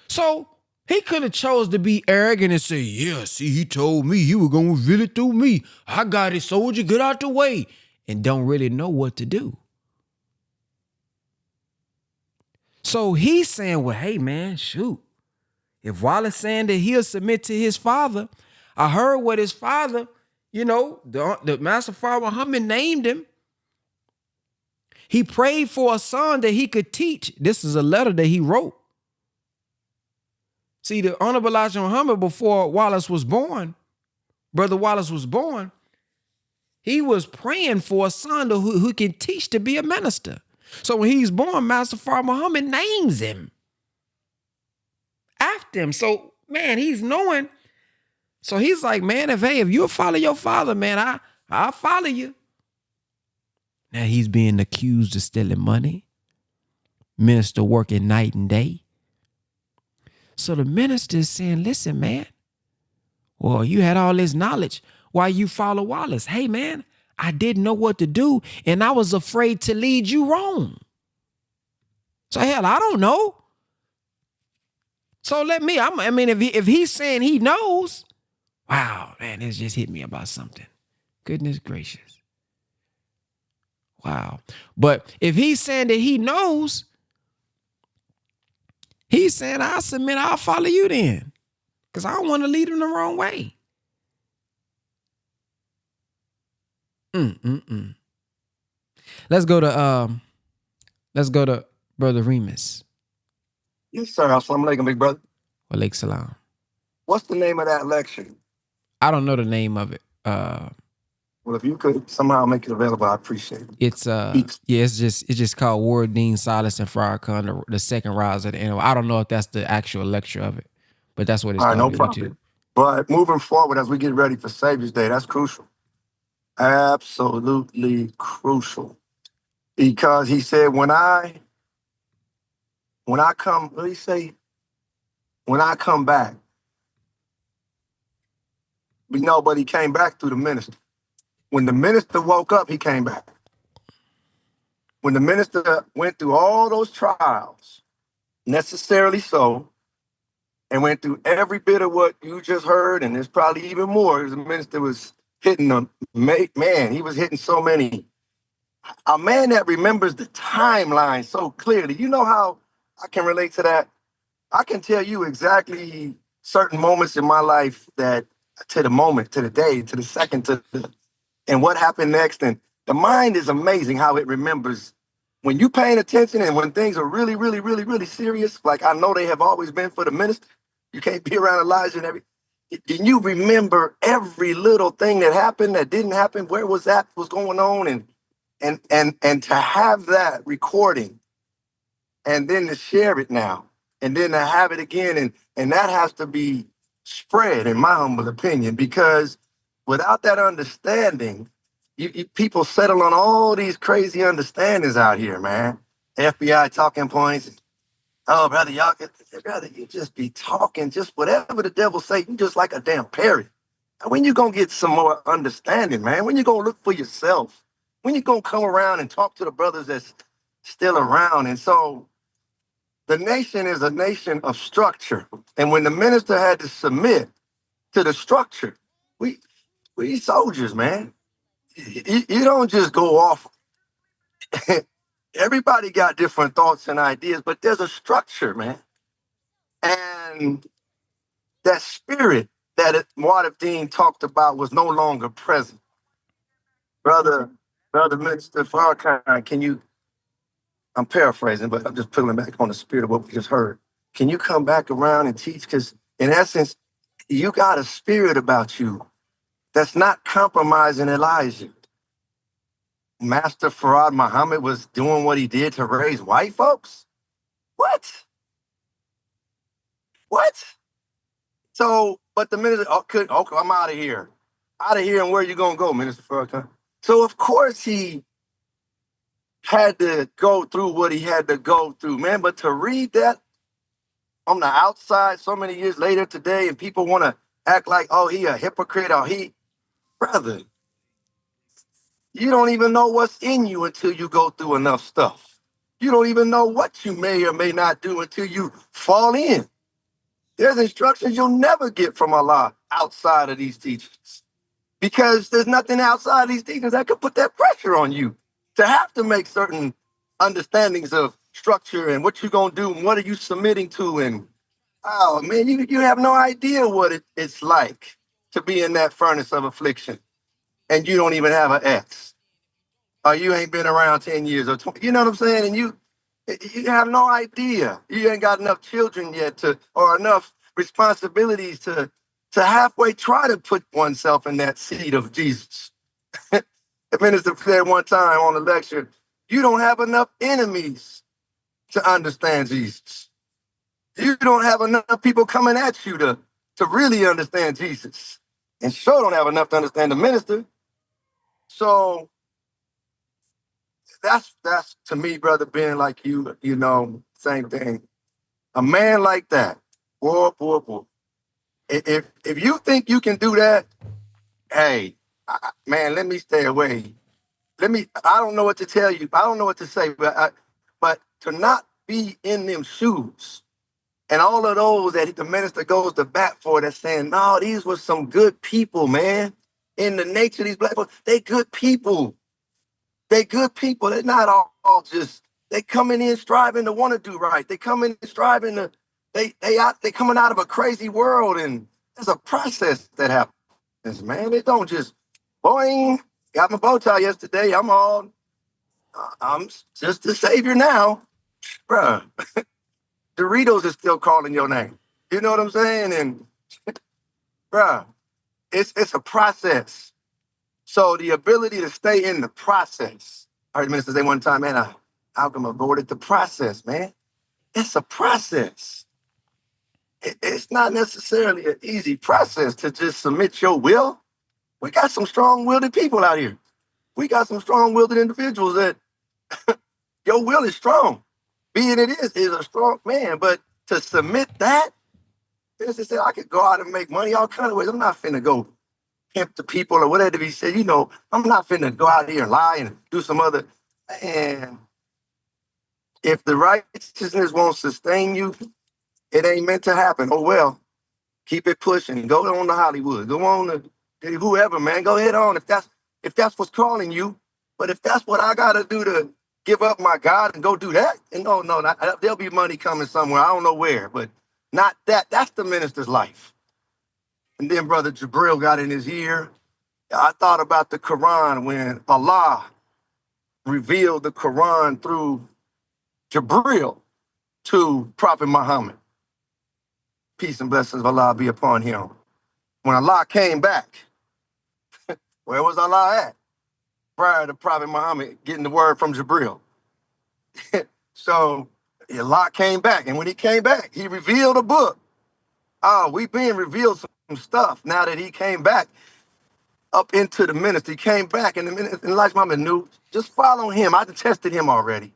So he could have chose to be arrogant and say, yeah, see, he told me he was going to reveal it through me. I got it, soldier, get out the way. And don't really know what to do. So he's saying, well, hey, man, shoot. If Wallace saying that he'll submit to his father, I heard what his father, the Master Father Muhammad named him. He prayed for a son that he could teach. This is a letter that he wrote. See, the Honorable Elijah Muhammad, before Wallace was born, Brother Wallace was born, he was praying for a son who can teach to be a minister. So when he's born, Master Farrakhan Muhammad names him after him. So, man, he's knowing. So he's like, man, if you'll follow your father, man, I'll follow you. Now he's being accused of stealing money, minister working night and day. So the minister is saying, listen, man, well, you had all this knowledge while you follow Wallace. Hey, man, I didn't know what to do, and I was afraid to lead you wrong. So, hell, I don't know. So if he's saying he knows, wow, man, this just hit me about something. Goodness gracious. Wow. But if he's saying that he knows, he's saying, I'll submit, I'll follow you then. Because I don't want to lead him the wrong way. Let's go to Brother Remus. Yes, sir. Assalamu alaikum, big brother. Walaikum salam. What's the name of that lecture? I don't know the name of it. Well, if you could somehow make it available, I appreciate it. It's just called Word, Dean, Silas, and Farrakhan, the second rise of the end. I don't know if that's the actual lecture of it, but that's what it's called. No problem. But moving forward, as we get ready for Savior's Day, that's crucial. Absolutely crucial. Because he said, when I come, what did he say? When I come back, we know, but he came back through the minister. When the minister woke up, he came back. When the minister went through all those trials, necessarily so, and went through every bit of what you just heard, and there's probably even more. The minister was hitting them. Man, he was hitting so many. A man that remembers the timeline so clearly. You know how I can relate to that? I can tell you exactly certain moments in my life that to the moment, to the day, to the second, and what happened next. And the mind is amazing how it remembers when you paying attention and when things are really, really, really, really serious, like I know they have always been for the minister. You can't be around Elijah and everything. Then you remember every little thing that happened, that didn't happen, where was that, what's going on, and to have that recording and then to share it now and then to have it again, and that has to be spread, in my humble opinion, because without that understanding, people settle on all these crazy understandings out here, man. FBI talking points. Oh, brother, brother, you just be talking, just whatever the devil say, you just like a damn parrot. And when you gonna get some more understanding, man? When you gonna look for yourself? When you gonna come around and talk to the brothers that's still around? And so the nation is a nation of structure. And when the minister had to submit to the structure, we soldiers, man. You don't just go off. Everybody got different thoughts and ideas, but there's a structure, man. And that spirit that Marv Dean talked about was no longer present. Brother Minister Farrakhan, can you, I'm paraphrasing, but I'm just pulling back on the spirit of what we just heard. Can you come back around and teach? Because in essence, you got a spirit about you that's not compromising Elijah. Master Farad Muhammad was doing what he did to raise white folks? What? What? So, but the minister, okay, I'm out of here. Out of here, and where you gonna go, Minister Farrakhan? So of course he had to go through what he had to go through, man. But to read that on the outside so many years later today, and people want to act like, oh, he a hypocrite, or brother, you don't even know what's in you until you go through enough stuff. You don't even know what you may or may not do until you fall in. There's instructions you'll never get from Allah outside of these teachings, because there's nothing outside these teachings that could put that pressure on you to have to make certain understandings of structure and what you're going to do and what are you submitting to. And oh man, you have no idea what it's like to be in that furnace of affliction, and you don't even have an ex, or you ain't been around 10 years or 20, you know what I'm saying? And you have no idea. You ain't got enough children yet or enough responsibilities to halfway try to put oneself in that seat of Jesus. The minister said one time on a lecture, you don't have enough enemies to understand Jesus. You don't have enough people coming at you to really understand Jesus. And sure don't have enough to understand the minister. So that's to me, brother Ben, like you know, same thing. A man like that, boy, boy, boy. If you think you can do that, hey, man, let me stay away. I don't know what to tell you. I don't know what to say, but to not be in them shoes, and all of those that the minister goes to bat for, that's saying, no, these were some good people, man. In the nature of these black folks, they good people. They good people. They're not all just, they coming in striving to want to do right. They coming in striving to, they coming out of a crazy world, and there's a process that happens, man. They don't just, boing, got my bow tie yesterday. I'm just the savior now. Bruh, Doritos is still calling your name. You know what I'm saying? And bruh, it's a process. So the ability to stay in the process. I heard the minister say one time, man, how come I avoided the process, man? It's a process. It's not necessarily an easy process to just submit your will. We got some strong-willed people out here. We got some strong-willed individuals that your will is strong. Being it is a strong man. But to submit that, this is I could go out and make money all kind of ways. I'm not finna go pimp the people or whatever he said. I'm not finna go out here and lie and do some other. And if the righteousness won't sustain you, it ain't meant to happen. Oh well, keep it pushing. Go on to Hollywood. Go on to whoever, man. Go ahead on if that's what's calling you. But if that's what I gotta do to give up my God and go do that, and no, there'll be money coming somewhere. I don't know where, but not that. That's the minister's life. And then Brother Jabril got in his ear. I thought about the Quran when Allah revealed the Quran through Jabril to Prophet Muhammad. Peace and blessings of Allah be upon him. When Allah came back, where was Allah at? Prior to Prophet Muhammad getting the word from Jabril. So Allah came back, and when he came back, he revealed a book. Oh, we being revealed some stuff now that he came back up into the ministry. He came back, and the ministry, and Elijah Muhammad knew, just follow him. I tested him already.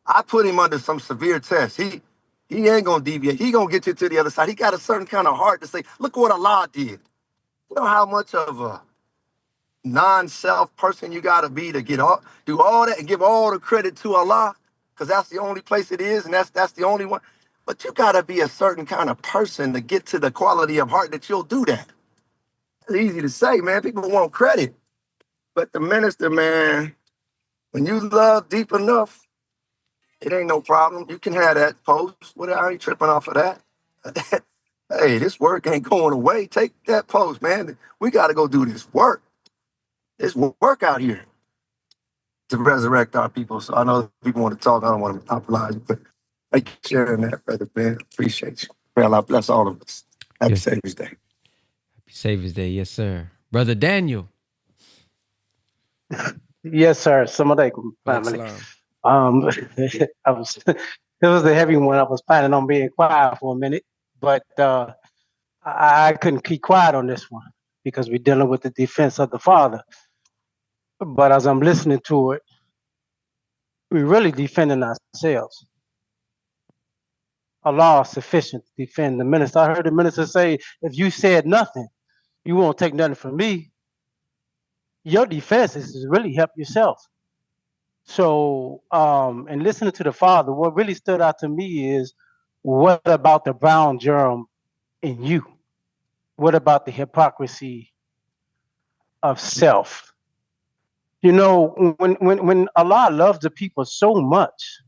I put him under some severe tests. He ain't gonna deviate. He gonna get you to the other side. He got a certain kind of heart to say, look what Allah did. You know how much of a non-self person you gotta be to do all that and give all the credit to Allah, because that's the only place it is, and that's the only one. But you gotta be a certain kind of person to get to the quality of heart that you'll do that. It's easy to say, man. People want credit, but the minister, man, when you love deep enough, it ain't no problem. You can have that post. What are you tripping off of that? Hey, this work ain't going away. Take that post, man. We got to go do this work. There's work out here to resurrect our people. So I know people want to talk. I don't want to monopolize you, but thank you for sharing that, Brother Ben. Appreciate you. May Allah bless all of us. Happy Yes. Savior's Day. Happy Savior's Day. Yes, sir. Brother Daniel. Yes, sir. Assalamualaikum, family. It was a heavy one. I was planning on being quiet for a minute, but I couldn't keep quiet on this one because we're dealing with the defense of the Father. But as I'm listening to it, we're really defending ourselves. Allah is sufficient to defend the minister. I heard the minister say, if you said nothing, you won't take nothing from me. Your defense is to really help yourself. So, and listening to the Father, what really stood out to me is, what about the brown germ in you? What about the hypocrisy of self? You know, when Allah loves the people so much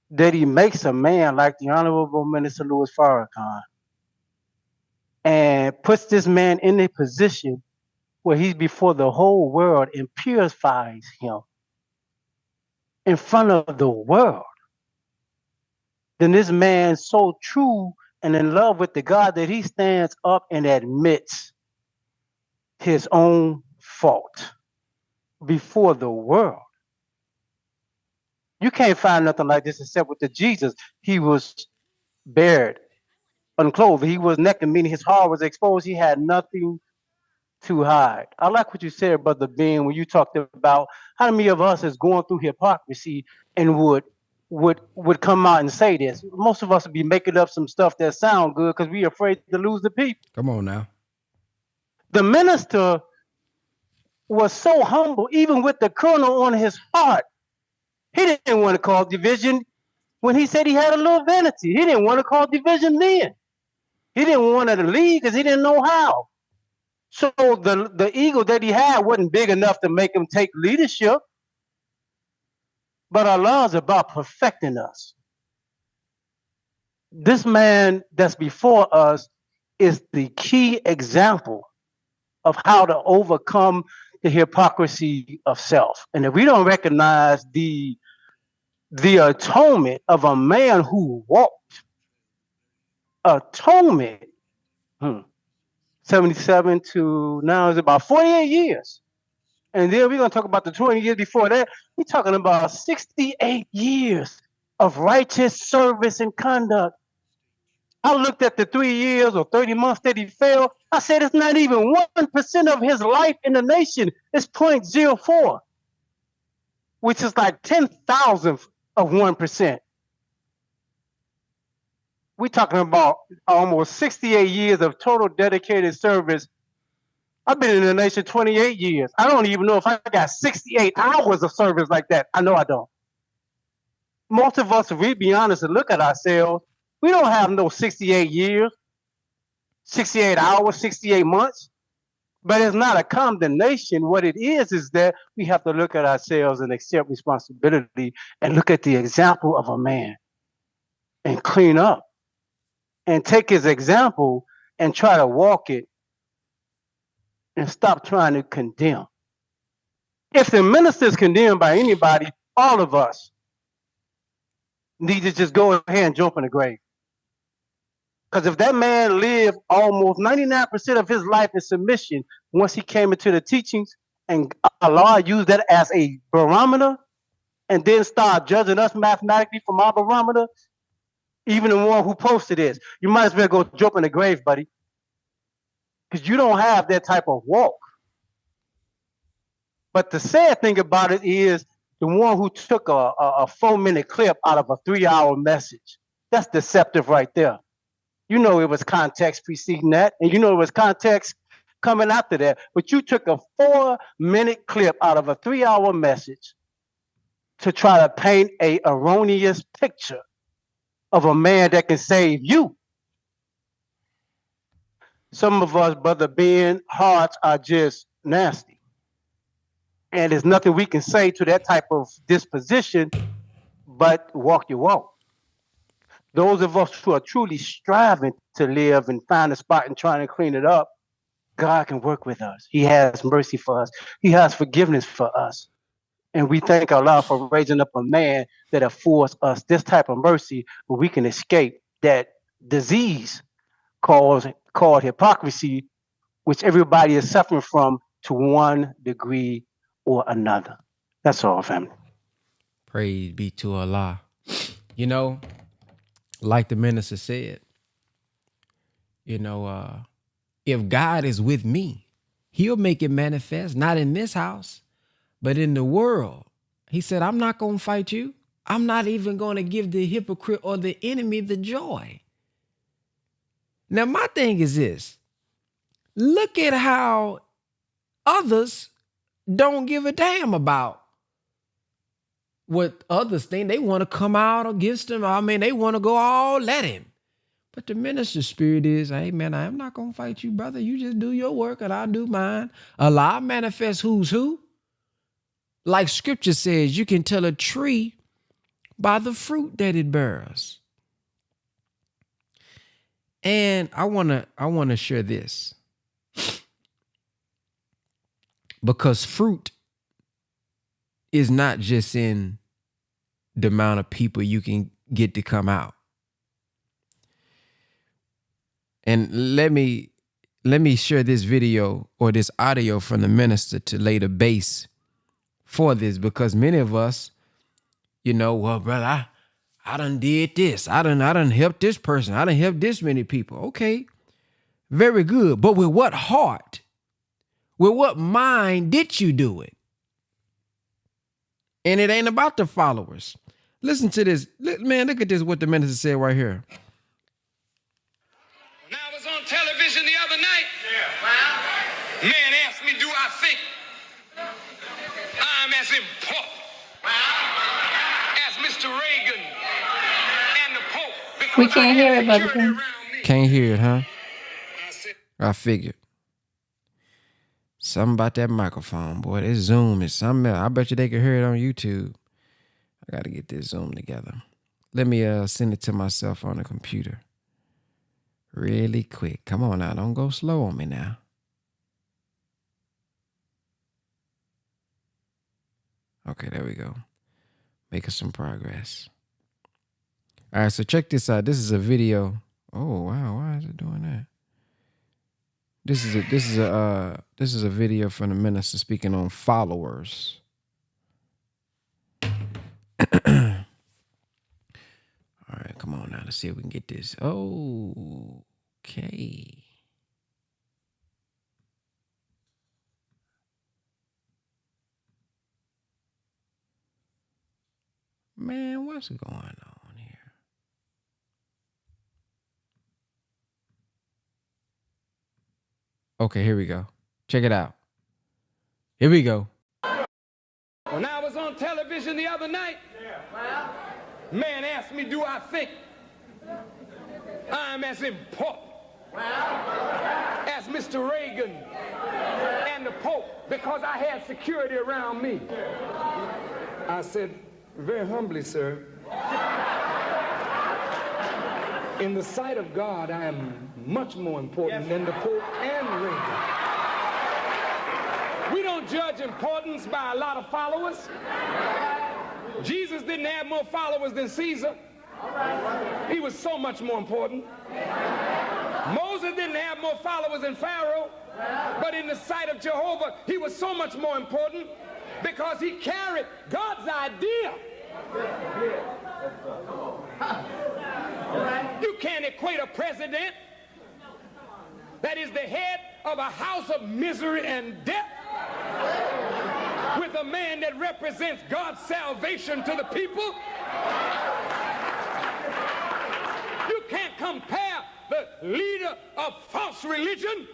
that he makes a man like the Honorable Minister Louis Farrakhan and puts this man in a position where he's before the whole world and purifies him in front of the world, then this man so true and in love with the God that he stands up and admits his own fault before the world. You can't find nothing like this except with the Jesus. He was bared, unclothed. He was naked, meaning his heart was exposed. He had nothing to hide. I like what you said, Brother Ben, when you talked about how many of us is going through hypocrisy and would come out and say this. Most of us would be making up some stuff that sound good because we're afraid to lose the people. Come on now. The minister was so humble, even with the kernel on his heart. He didn't want to cause division when he said he had a little vanity. He didn't want to cause division then. He didn't want to lead because he didn't know how. So the ego that he had wasn't big enough to make him take leadership. But Allah is about perfecting us. This man that's before us is the key example of how to overcome the hypocrisy of self. And if we don't recognize the atonement of a man who walked, atonement, 77 to now is about 48 years. And then we're going to talk about the 20 years before that. We're talking about 68 years of righteous service and conduct. I looked at the 3 years or 30 months that he failed. I said it's not even 1% of his life in the nation. It's 0.04, which is like 10,000th of 1%. We're talking about almost 68 years of total dedicated service. I've been in the nation 28 years. I don't even know if I got 68 hours of service like that. I know I don't. Most of us, if we be honest and look at ourselves, we don't have no 68 years, 68 hours, 68 months. But it's not a condemnation. What it is that we have to look at ourselves and accept responsibility and look at the example of a man and clean up and take his example and try to walk it and stop trying to condemn. If the minister is condemned by anybody, all of us need to just go ahead and jump in the grave. Because if that man lived almost 99% of his life in submission once he came into the teachings, and Allah used that as a barometer, and then start judging us mathematically from our barometer, even the one who posted this, you might as well go jump in the grave, buddy. Because you don't have that type of walk. But the sad thing about it is the one who took a 4-minute clip out of a 3-hour message. That's deceptive right there. You know it was context preceding that, and you know it was context coming after that. But you took a 4-minute clip out of a 3-hour message to try to paint a erroneous picture of a man that can save you. Some of us, Brother Ben, hearts are just nasty. And there's nothing we can say to that type of disposition but walk your walk. Those of us who are truly striving to live and find a spot and trying to clean it up, God can work with us. He has mercy for us. He has forgiveness for us. And we thank Allah for raising up a man that affords us this type of mercy where we can escape that disease called hypocrisy, which everybody is suffering from to one degree or another. That's all, family. Praise be to Allah. You know, like the minister said, you know, if God is with me, he'll make it manifest, not in this house, but in the world. He said, I'm not going to fight you. I'm not even going to give the hypocrite or the enemy the joy. Now, my thing is this. Look at how others don't give a damn about what others think. They want to come out against him. I mean, they want to go all at him. But the minister's spirit is, hey, man, I am not going to fight you, brother. You just do your work and I'll do mine. Allah manifests who's who. Like scripture says, you can tell a tree by the fruit that it bears. And I want to share this. Because fruit is not just in the amount of people you can get to come out. And let me share this video or this audio from the minister to lay the base for this, because many of us, you know, well, brother, I done did this. I done helped this person. I done helped this many people. Okay, very good. But with what heart? With what mind did you do it? And it ain't about the followers. Listen to this. Man, look at this, what the minister said right here. When I was on television the other night, man asked me, do I think I'm as important as Mr. Reagan and the Pope? Because We can't hear it, Brother security Ben. around me. Can't hear it, huh? I said, I figured. Something about that microphone, boy. This Zoom is something else. I bet you they can hear it on YouTube. I got to get this Zoom together. Let me send it to myself on the computer. Really quick. Come on now. Don't go slow on me now. Okay, there we go. Making some progress. All right, so check this out. This is a video. Oh, wow. Why is it doing that? This is a video from the minister speaking on followers. All right, Come on now, let's see if we can get this. Okay. Man, what's going on here? Okay, here we go. Check it out. Here we go. When I was on television the other night, man asked me, do I think I'm as important as Mr. Reagan and the Pope because I had security around me? I said, very humbly, sir, in the sight of God, I am much more important than the Pope and Reagan. We don't judge importance by a lot of followers. Jesus didn't have more followers than Caesar. He was so much more important. Moses didn't have more followers than Pharaoh, but in the sight of Jehovah, he was so much more important because he carried God's idea. You can't equate a president that is the head of a house of misery and death with a man that represents God's salvation to the people. You can't compare the leader of false religion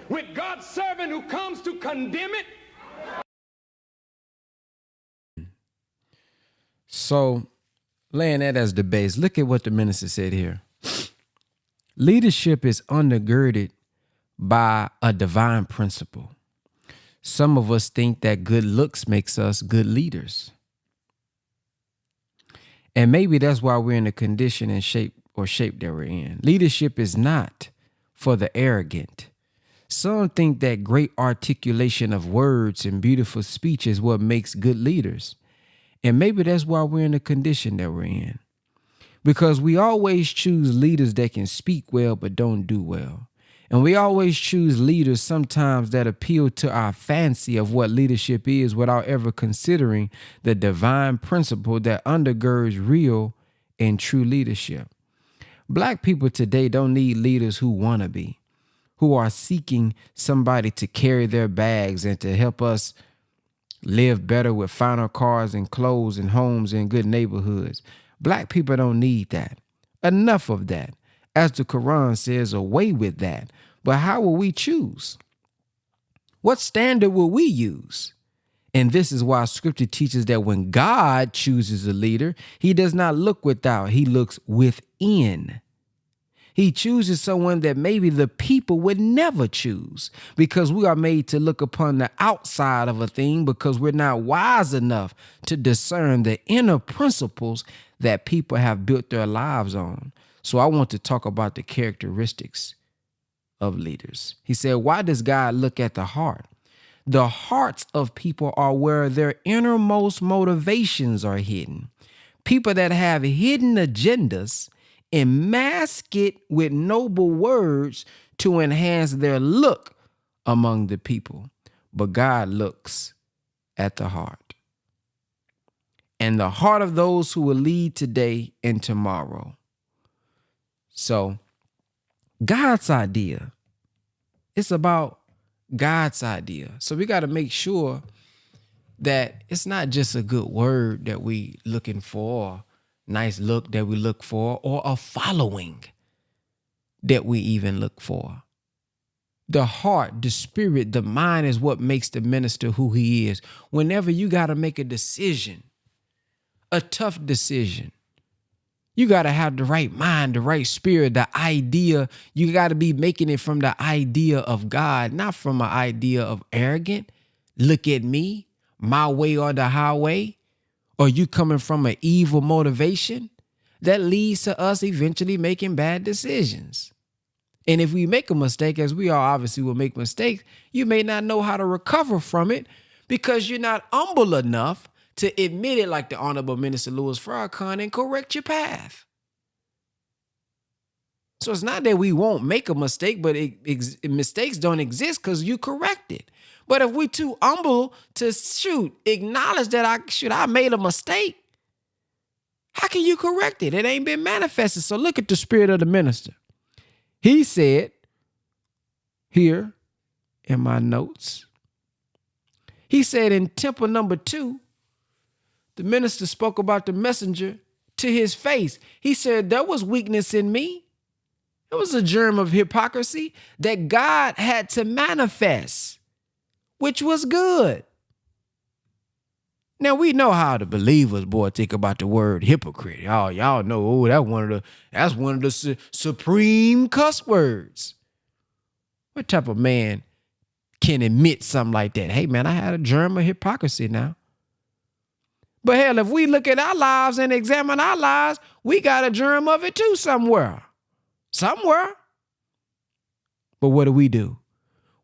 with God's servant who comes to condemn it. So, laying that as the base, look at what the minister said here. Leadership is undergirded by a divine principle. Some of us think that good looks makes us good leaders. And maybe that's why we're in the condition and shape that we're in. Leadership is not for the arrogant. Some think that great articulation of words and beautiful speech is what makes good leaders. And maybe that's why we're in the condition that we're in. Because we always choose leaders that can speak well but don't do well. And we always choose leaders sometimes that appeal to our fancy of what leadership is without ever considering the divine principle that undergirds real and true leadership. Black people today don't need leaders who want to be, who are seeking somebody to carry their bags and to help us live better with finer cars and clothes and homes and good neighborhoods. Black people don't need that. Enough of that. As the Quran says, away with that. But how will we choose? What standard will we use? And this is why scripture teaches that when God chooses a leader, he does not look without, he looks within. He chooses someone that maybe the people would never choose because we are made to look upon the outside of a thing because we're not wise enough to discern the inner principles that people have built their lives on. So I want to talk about the characteristics of leaders. He said, why does God look at the heart? The hearts of people are where their innermost motivations are hidden. People that have hidden agendas and mask it with noble words to enhance their look among the people. But God looks at the heart. And the heart of those who will lead today and tomorrow. So, God's idea. It's about God's idea. So we got to make sure that it's not just a good word that we looking for, nice look that we look for, or a following that we even look for. The heart, the spirit, the mind is what makes the minister who he is. Whenever you got to make a decision, a tough decision, you got to have the right mind, the right spirit, the idea. You got to be making it from the idea of God, not from an idea of arrogant. Look at me, my way or the highway. Or you coming from an evil motivation that leads to us eventually making bad decisions. And if we make a mistake, as we all obviously will make mistakes, you may not know how to recover from it because you're not humble enough to admit it like the Honorable Minister Louis Farrakhan and correct your path. So it's not that we won't make a mistake, but mistakes don't exist because you correct it. But if we too humble to acknowledge that I made a mistake, How can you correct it? It ain't been manifested. So look at the spirit of the minister. He said here in my notes, he said in temple number 2, the minister spoke about the messenger to his face. He said there was weakness in me. It was a germ of hypocrisy that God had to manifest, which was good. Now we know how the believers, boy, think about the word hypocrite. Y'all know, that's one of the supreme cuss words. What type of man can admit something like that? Hey man, I had a germ of hypocrisy now. But hell, if we look at our lives and examine our lives, we got a germ of it too somewhere. Somewhere. But what do?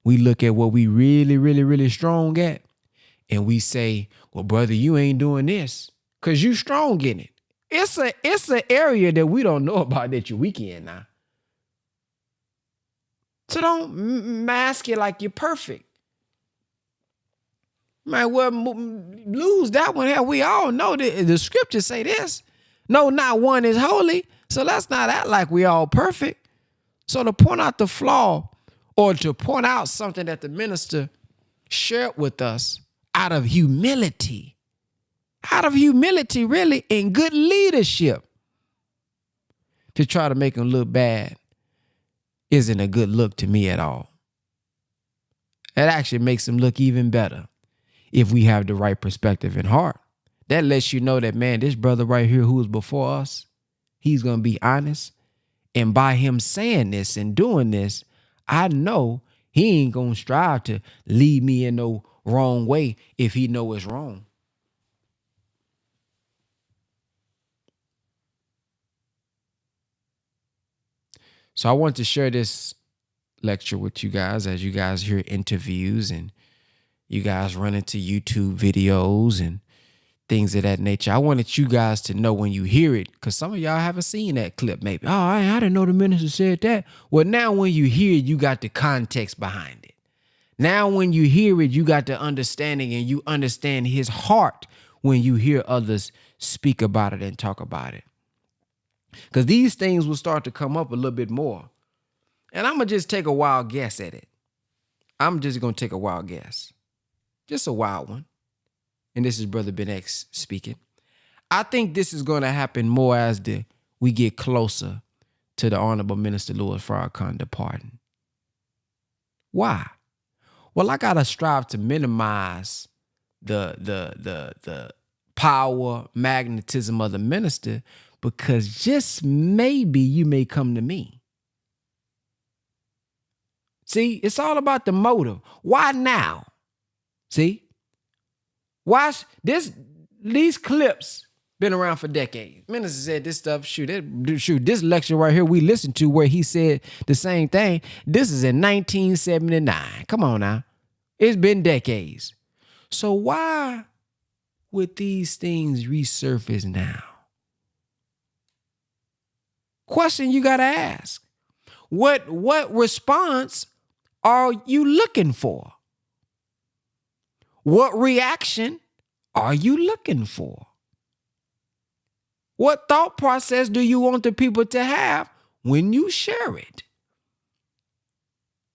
We look at what we really, really, really strong at. And we say, well, brother, you ain't doing this because you strong in it. It's an area that we don't know about that you're weak in now. So don't mask it like you're perfect. Might well lose that one. Hell, we all know that the scriptures say this. No, not one is holy. So let's not act like we all perfect. So to point out the flaw or to point out something that the minister shared with us out of humility, really, and good leadership, to try to make him look bad isn't a good look to me at all. It actually makes him look even better if we have the right perspective and heart. That lets you know that, man, this brother right here who was before us, he's going to be honest. And by him saying this and doing this, I know he ain't going to strive to lead me in no wrong way if he know it's wrong. So I want to share this lecture with you guys as you guys hear interviews and you guys run into YouTube videos and things of that nature. I wanted you guys to know when you hear it, because some of y'all haven't seen that clip maybe. Oh, I didn't know the minister said that. Well, now when you hear it, you got the context behind it. Now when you hear it, you got the understanding and you understand his heart when you hear others speak about it and talk about it. Because these things will start to come up a little bit more. And I'm going to just take a wild guess at it. I'm just going to take a wild guess. Just a wild one. And this is Brother Ben X speaking. I think this is going to happen more as we get closer to the Honorable Minister Louis Farrakhan departing. Why? Well, I gotta strive to minimize the power, magnetism of the minister, because just maybe you may come to me. See, it's all about the motive. Why now? See? Watch this. These clips been around for decades. Minister said this stuff. This lecture right here we listened to where he said the same thing. This is in 1979. Come on now. It's been decades. So why would these things resurface now? Question you got to ask. What response are you looking for? What reaction are you looking for? What thought process do you want the people to have when you share it?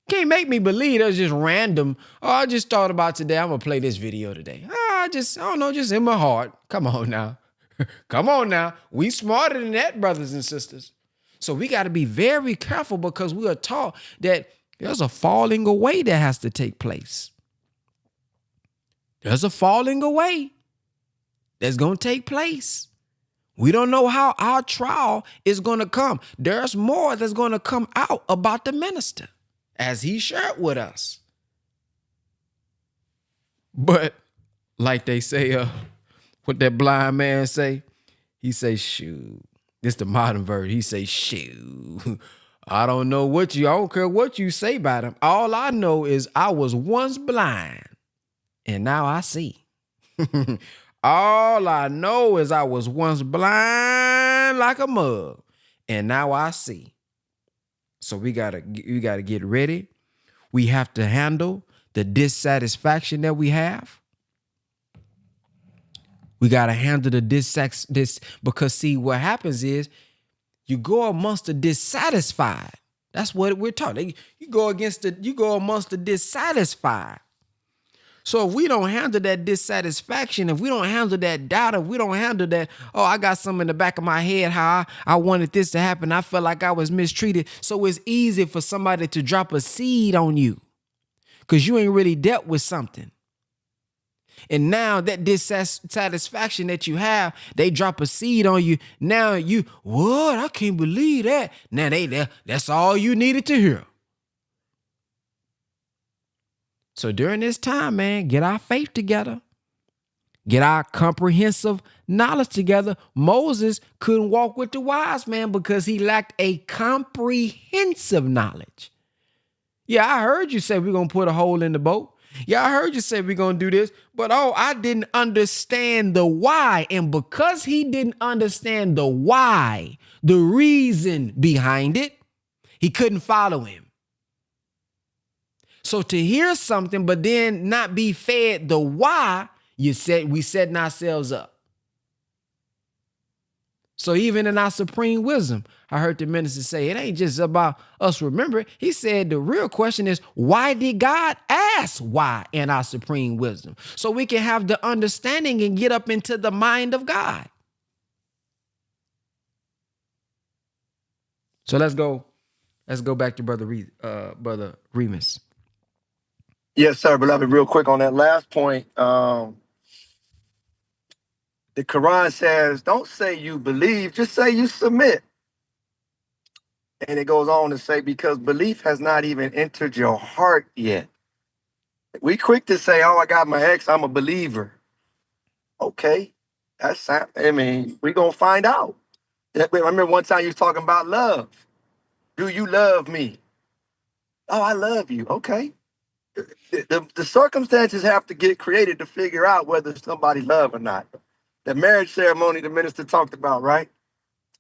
Can't make me believe that's just random. Oh, I just thought about today. I'm going to play this video today. I don't know, just in my heart. Come on now. Come on now. We smarter than that, brothers and sisters. So we got to be very careful because we are taught that there's a falling away that has to take place. There's a falling away that's going to take place. We don't know how our trial is going to come. There's more that's going to come out about the minister as he shared with us. But like they say, what that blind man say? He say, shoot. This the modern version. He say, shoot. I don't care what you say about him. All I know is I was once blind and now I see. All I know is I was once blind like a mug, and now I see. So we gotta get ready. We have to handle the dissatisfaction that we have. We got to handle this because see, what happens is you go amongst the dissatisfied. That's what we're talking. You go amongst the dissatisfied. So if we don't handle that dissatisfaction, if we don't handle that doubt, if we don't handle that, oh, I got something in the back of my head, how I wanted this to happen. I felt like I was mistreated. So it's easy for somebody to drop a seed on you because you ain't really dealt with something. And now that dissatisfaction that you have, they drop a seed on you. Now you, what? I can't believe that. Now that's all you needed to hear. So during this time, man, get our faith together. Get our comprehensive knowledge together. Moses couldn't walk with the wise man because he lacked a comprehensive knowledge. Yeah, I heard you say we're going to put a hole in the boat. Yeah, I heard you say we're going to do this. But I didn't understand the why. And because he didn't understand the why, the reason behind it, he couldn't follow him. So to hear something but then not be fed the why, we setting ourselves up. So even in our supreme wisdom, I heard the minister say, it ain't just about us remembering. He said the real question is, why did God ask why in our supreme wisdom? So we can have the understanding and get up into the mind of God. So let's go back to Brother Remus. Yes, sir, beloved. Real quick on that last point. The Quran says, don't say you believe, just say you submit. And it goes on to say, because belief has not even entered your heart yet. We quick to say, oh, I got my ex, I'm a believer. Okay, we're going to find out. I remember one time you was talking about love. Do you love me? Oh, I love you. Okay. The circumstances have to get created to figure out whether somebody love or not. The marriage ceremony the minister talked about, right?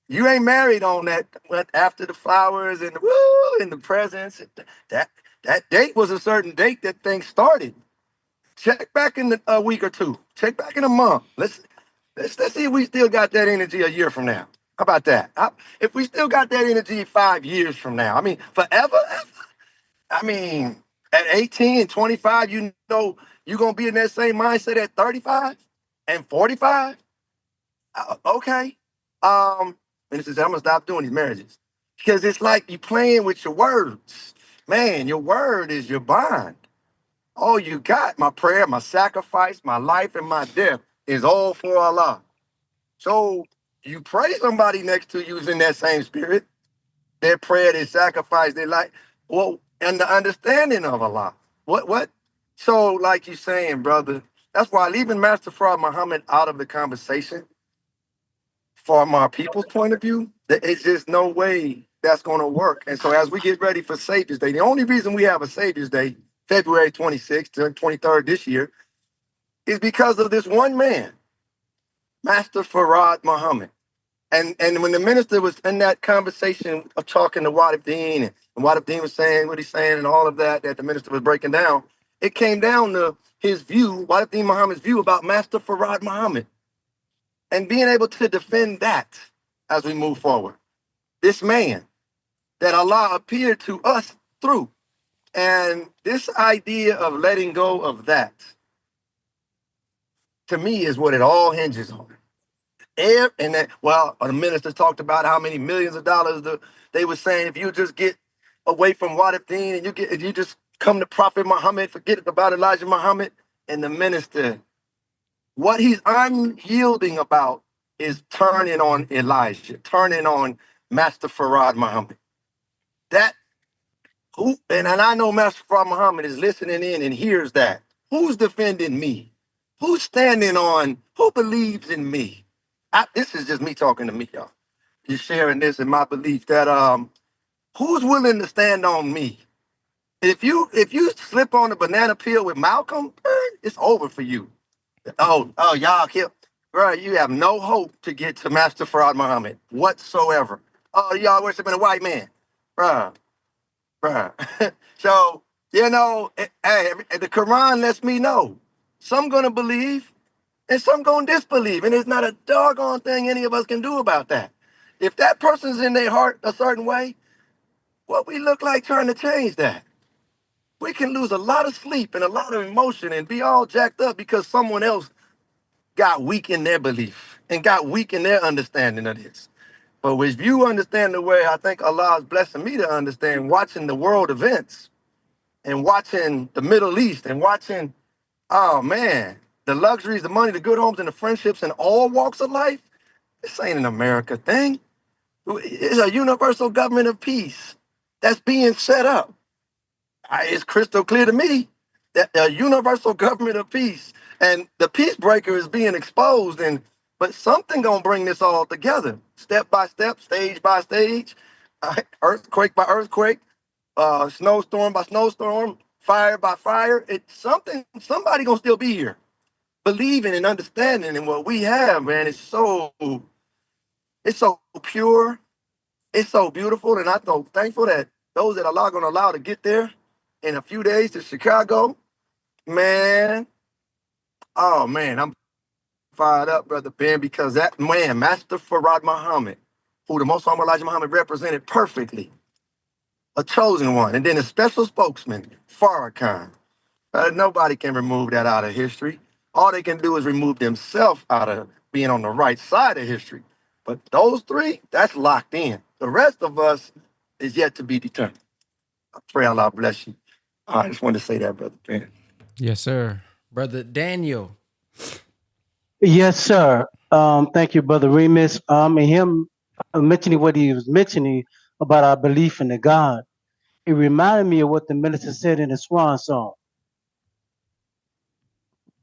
You ain't married on that after the flowers and the presents. That date was a certain date that thing started. Check back in a week or two. Check back in a month. Let's see if we still got that energy a year from now. How about that? If we still got that energy 5 years from now, I mean, forever. I mean, at 18 and 25, you know you're going to be in that same mindset at 35 and 45? Okay. And it says, I'm going to stop doing these marriages. Because it's like you playing with your words. Man, your word is your bond. All you got, my prayer, my sacrifice, my life, and my death is all for Allah. So you pray somebody next to you is in that same spirit. Their prayer, their sacrifice, their life. Well, and the understanding of Allah. What? So, like you're saying, brother, that's why leaving Master Farad Muhammad out of the conversation, from our people's point of view, it's just no way that's going to work. And so as we get ready for Savior's Day, the only reason we have a Savior's Day, February 26th to 23rd this year, is because of this one man, Master Farad Muhammad. And when the minister was in that conversation of talking to Wadib Deen, and Wadib Deen was saying what he's saying and all of that the minister was breaking down, it came down to his view, Wadib Deen Muhammad's view about Master Farad Muhammad. And being able to defend that as we move forward. This man that Allah appeared to us through. And this idea of letting go of that, to me, is what it all hinges on. The minister talked about how many millions of dollars they were saying if you just get away from Wadib Deen and you just come to Prophet Muhammad, forget about Elijah Muhammad. And the minister, what he's unyielding about is turning on Elijah, turning on Master Farad Muhammad. And I know Master Farad Muhammad is listening in and hears that. Who's defending me? Who's standing on? Who believes in me? This is just me talking to me, y'all. Just sharing this in my belief that who's willing to stand on me? If you slip on the banana peel with Malcolm, it's over for you. Oh, y'all killed. Bro, you have no hope to get to Master Farad Muhammad whatsoever. Oh, y'all worshiping a white man. Bruh. So, hey, the Quran lets me know. Some gonna believe And some gonna disbelieve. And there's not a doggone thing any of us can do about that. If that person's in their heart a certain way, what we look like trying to change that? We can lose a lot of sleep and a lot of emotion and be all jacked up because someone else got weak in their belief and got weak in their understanding of this. But if you understand the way I think Allah is blessing me to understand, watching the world events and watching the Middle East and watching, oh man, the luxuries, the money, the good homes, and the friendships in all walks of life, this ain't an America thing. It's a universal government of peace that's being set up. It's crystal clear to me that a universal government of peace and the peace breaker is being exposed. But something gonna bring this all together, step by step, stage by stage, earthquake by earthquake, snowstorm by snowstorm, fire by fire. It's something. Somebody gonna still be here, believing and understanding in what we have. Man, it's so pure. It's so beautiful, and I'm so thankful that those that Allah gonna allow to get there in a few days to Chicago, man. Oh man, I'm fired up, Brother Ben, because that man, Master Farad Muhammad, who the Most Honorable Elijah Muhammad represented perfectly, a chosen one, and then a special spokesman, Farrakhan. Nobody can remove that out of history. All they can do is remove themselves out of being on the right side of history. But those three, that's locked in. The rest of us is yet to be determined. I pray Allah bless you. I just wanted to say that, Brother Ben. Yes, sir. Brother Daniel. Yes, sir. Thank you, Brother Remus. And him mentioning what he was mentioning about our belief in the God, it reminded me of what the minister said in the Swan song.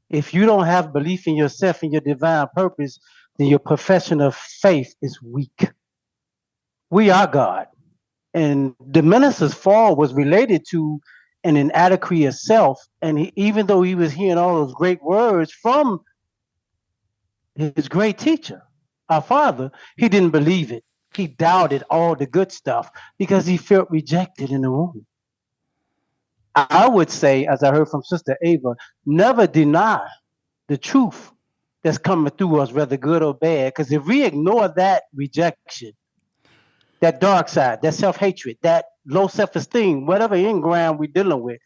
If you don't have belief in yourself and your divine purpose, then your profession of faith is weak. We are God. And the minister's fall was related to an inadequacy of self. And even though he was hearing all those great words from his great teacher, our father, he didn't believe it. He doubted all the good stuff because he felt rejected in the room. I would say, as I heard from Sister Ava, never deny the truth that's coming through us, whether good or bad. Because if we ignore that rejection, that dark side, that self-hatred, that low self-esteem, whatever in-ground we're dealing with,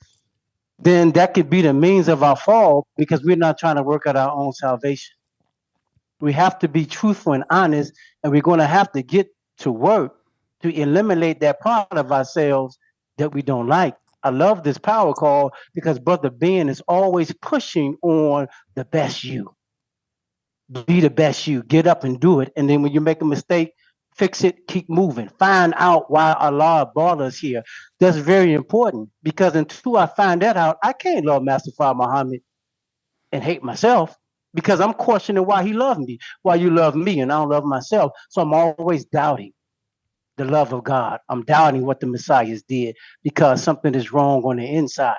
then that could be the means of our fall because we're not trying to work out our own salvation. We have to be truthful and honest, and we're going to have to get to work to eliminate that part of ourselves that we don't like. I love this power call because Brother Ben is always pushing on the best you. Be the best you. Get up and do it. And then when you make a mistake, fix it, keep moving. Find out why Allah brought us here. That's very important because until I find that out, I can't love Master Farrakhan Muhammad and hate myself because I'm questioning why he loved me, why you love me and I don't love myself. So I'm always doubting the love of God. I'm doubting what the Messiahs did because something is wrong on the inside.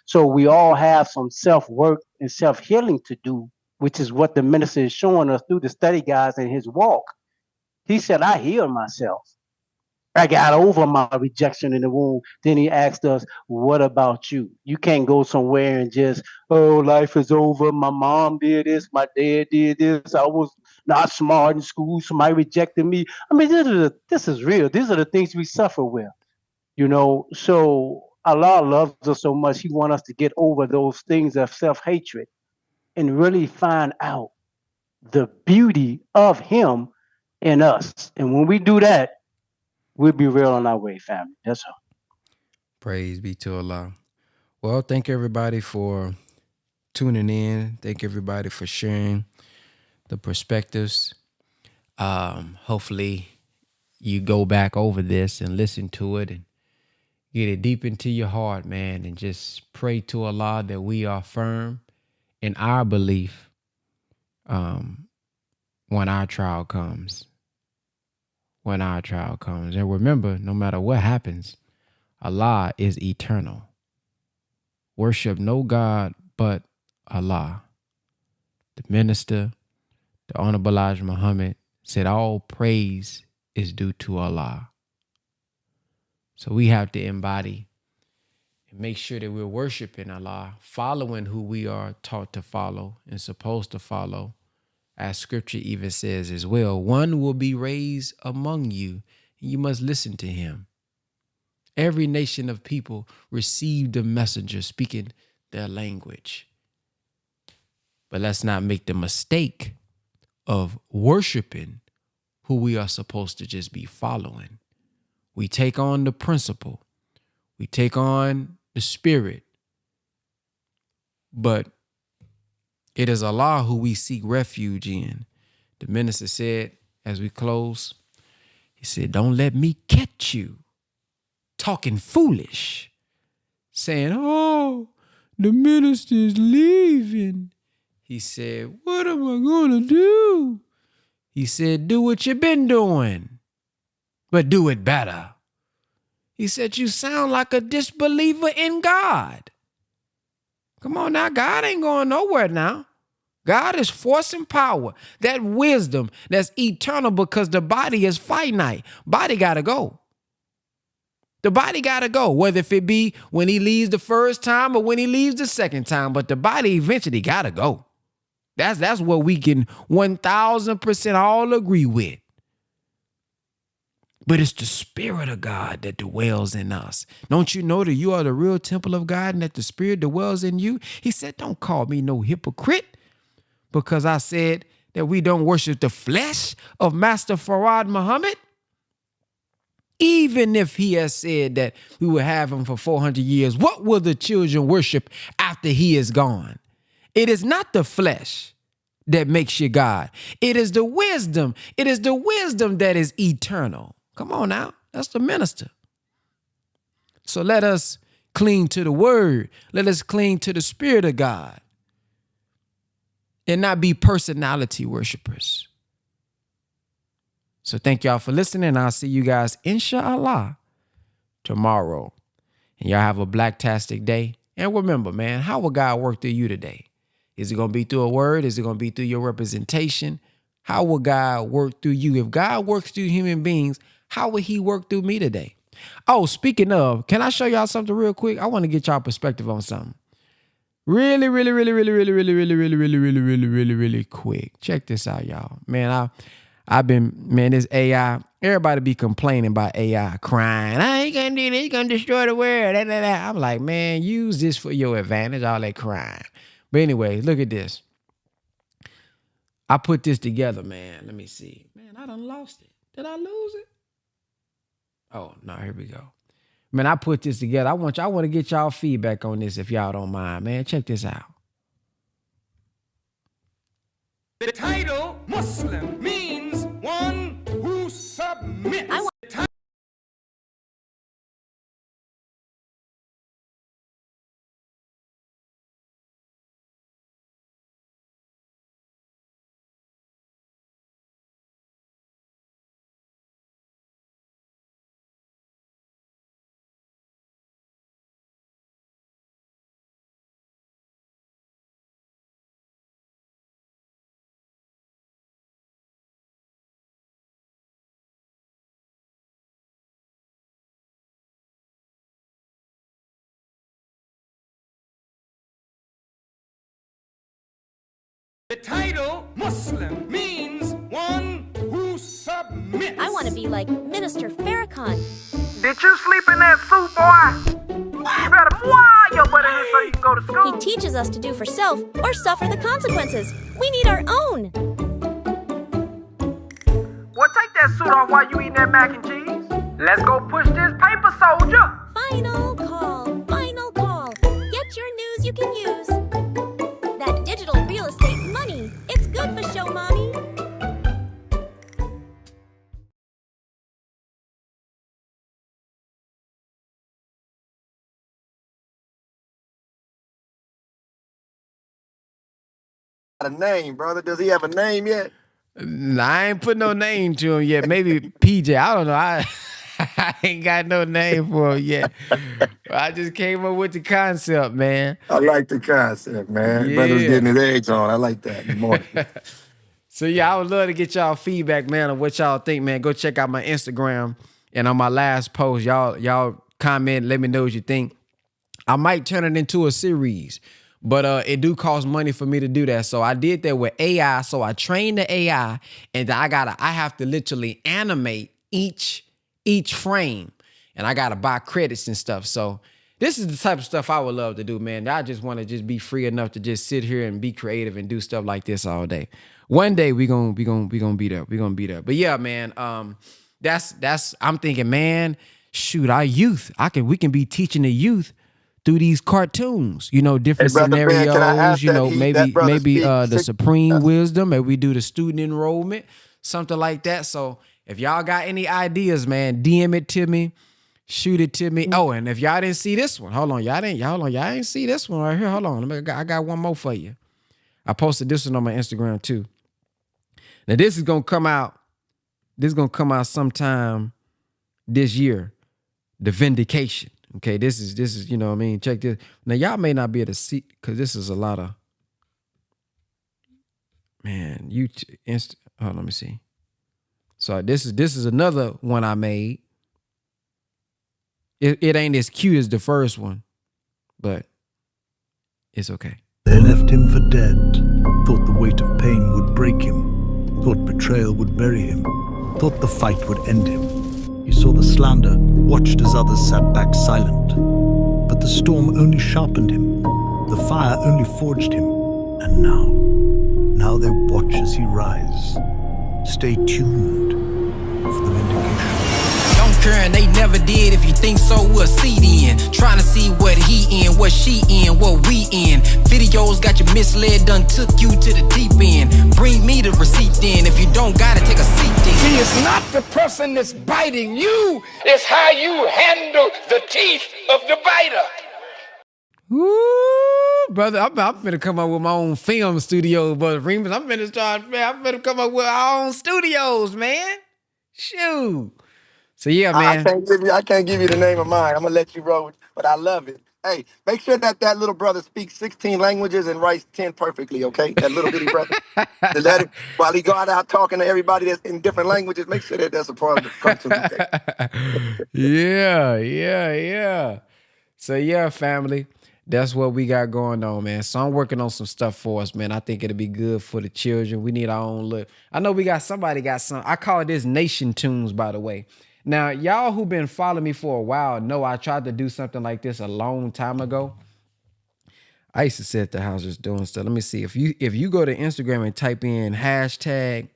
So we all have some self-work and self-healing to do, which is what the minister is showing us through the study guides and his walk. He said, I healed myself. I got over my rejection in the womb. Then he asked us, what about you? You can't go somewhere and just, oh, life is over. My mom did this. My dad did this. I was not smart in school. Somebody rejected me. I mean, this is real. These are the things we suffer with, you know. So Allah loves us so much. He wants us to get over those things of self-hatred and really find out the beauty of him in us. And when we do that, we'll be real on our way, family. That's all. Praise be to Allah. Well, thank everybody for tuning in. Thank everybody for sharing the perspectives. Hopefully you go back over this and listen to it and get it deep into your heart, man, and just pray to Allah that we are firm in our belief when our trial comes. When our trial comes. And remember, no matter what happens, Allah is eternal. Worship no God but Allah. The minister, the Honorable Elijah Muhammad, said all praise is due to Allah. So we have to embody and make sure that we're worshiping Allah, following who we are taught to follow and supposed to follow, as scripture even says as well. One will be raised among you, and you must listen to him. Every nation of people received a messenger speaking their language. But let's not make the mistake of worshiping who we are supposed to just be following. We take on the principle. We take on the spirit. But it is Allah who we seek refuge in. The minister said, as we close, he said, don't let me catch you talking foolish, saying, oh, the minister is leaving. He said, what am I going to do? He said, do what you've been doing, but do it better. He said, you sound like a disbeliever in God. Come on now, God ain't going nowhere now. God is force and power, that wisdom that's eternal, because the body is finite. Body got to go. The body got to go, whether if it be when he leaves the first time or when he leaves the second time, but the body eventually got to go. That's what we can 1,000% all agree with. But it's the Spirit of God that dwells in us. Don't you know that you are the real temple of God and that the Spirit dwells in you? He said, don't call me no hypocrite, because I said that we don't worship the flesh of Master Farad Muhammad. Even if he has said that we will have him for 400 years, what will the children worship after he is gone? It is not the flesh that makes you God. It is the wisdom. It is the wisdom that is eternal. Come on now. That's the minister. So let us cling to the word. Let us cling to the Spirit of God and not be personality worshipers. So thank y'all for listening. I'll see you guys, inshallah, tomorrow. And y'all have a blacktastic day. And remember, man, how will God work through you today? Is it going to be through a word? Is it going to be through your representation? How will God work through you? If God works through human beings, how will he work through me today? Oh, speaking of, can I show y'all something real quick? I want to get y'all perspective on something. Really quick. Check this out, y'all. Man, this AI, everybody be complaining about AI, crying. I ain't gonna do this, gonna destroy the world. I'm like, man, use this for your advantage, all that crying. But anyway, look at this. I put this together, man. Let me see. Man, I done lost it. Did I lose it? Oh, no, here we go. Man, I put this together. I want to get y'all feedback on this if y'all don't mind, man. Check this out. The title Muslim means one who submits. The title Muslim means one who submits. I want to be like Minister Farrakhan. Did you sleep in that suit, boy? You better move your butt in here so you can go to school. He teaches us to do for self or suffer the consequences. We need our own. Well, take that suit off while you eating that mac and cheese. Let's go push this paper, soldier. Final call. Final call. Get your news you can use. That digital real estate money. It's good for show, mommy. A name, brother. Does he have a name yet? Nah, I ain't put no name to him yet. Maybe PJ. I don't know. I ain't got no name for him yet. I just came up with the concept, man. I like the concept, man. Yeah. Brother's getting his eggs on. I like that in the morning. So yeah, I would love to get y'all feedback, man, on what y'all think, man. Go check out my Instagram, and on my last post, y'all comment, let me know what you think. I might turn it into a series, but it do cost money for me to do that. So I did that with AI. So I trained the AI, and I have to literally animate each frame, and I gotta buy credits and stuff. So this is the type of stuff I would love to do, man. I just want to just be free enough to just sit here and be creative and do stuff like this all day. One day we gonna be there. We're gonna be there. But yeah, man, that's I'm thinking, man, shoot, our youth, we can be teaching the youth through these cartoons, different Brother Ben, scenarios, can I ask maybe that the speak supreme wisdom, maybe we do the student enrollment, something like that. So if y'all got any ideas, man, DM it to me, shoot it to me. Oh, and if y'all didn't see this one, hold on, y'all didn't see this one right here. Hold on, I got one more for you. I posted this one on my Instagram too. Now this is gonna come out. This is gonna come out sometime this year. The Vindication. Okay, this is you know what I mean. Check this. Now y'all may not be able to see because this is a lot of man. Hold on, let me see. So this is another one I made. It ain't as cute as the first one, but it's okay. They left him for dead, thought the weight of pain would break him, thought betrayal would bury him, thought the fight would end him. He saw the slander, watched as others sat back silent. But the storm only sharpened him, the fire only forged him. And now they watch as he rise. Stay tuned for the vindication. Don't care and they never did. If you think so, we'll see then. Trying to see what he in, what she in, what we in. Videos got you misled, done took you to the deep end. Bring me the receipt then. If you don't got it, take a seat then. See, it's not the person that's biting you, it's how you handle the teeth of the biter. Woo, brother, I'm finna come up with my own film studio, brother Remus. I'm finna come up with our own studios, man. Shoot. So yeah, man. I can't give you the name of mine. I'm gonna let you roll, but I love it. Hey, make sure that little brother speaks 16 languages and writes 10 perfectly, okay? That little bitty brother. To let him, while he go out talking to everybody that's in different languages, make sure that that's a part of the cartoon. Yeah. So yeah, family, that's what we got going on, man. So I'm working on some stuff for us, man. I think it'll be good for the children. We need our own look. I know somebody got some. I call this Nation Tunes, by the way. Now, y'all who been following me for a while know I tried to do something like this a long time ago. I used to sit at the house just doing stuff. Let me see. If you go to Instagram and type in hashtag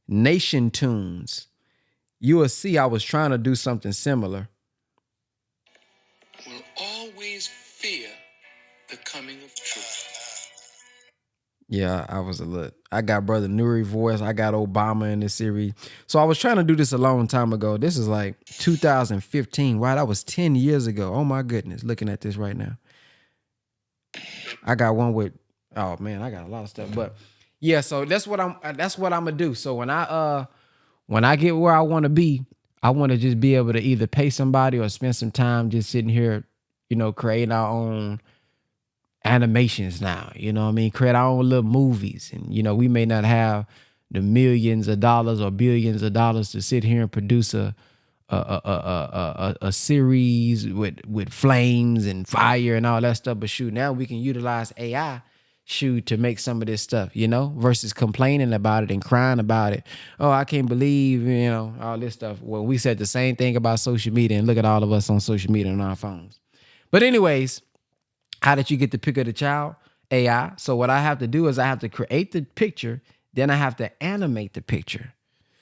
Nation Tunes, you will see I was trying to do something similar. Will always fear the coming of truth. Yeah, I got Brother Nuri voice. I got Obama in this series. So I was trying to do this a long time ago. This is like 2015. Wow, that was 10 years ago. Oh my goodness. Looking at this right now. I got one with, oh man, I got a lot of stuff. But yeah, so that's what I'm gonna do. So when I get where I want to be, I want to just be able to either pay somebody or spend some time just sitting here, creating our own animations now, you know what I mean? Create our own little movies. And, we may not have the millions of dollars or billions of dollars to sit here and produce a series with flames and fire and all that stuff. But shoot, now we can utilize AI to make some of this stuff, versus complaining about it and crying about it. Oh, I can't believe, all this stuff. Well, we said the same thing about social media, and look at all of us on social media and on our phones. But anyways, how did you get the pick of the child? AI. So what I have to do is I have to create the picture, then I have to animate the picture.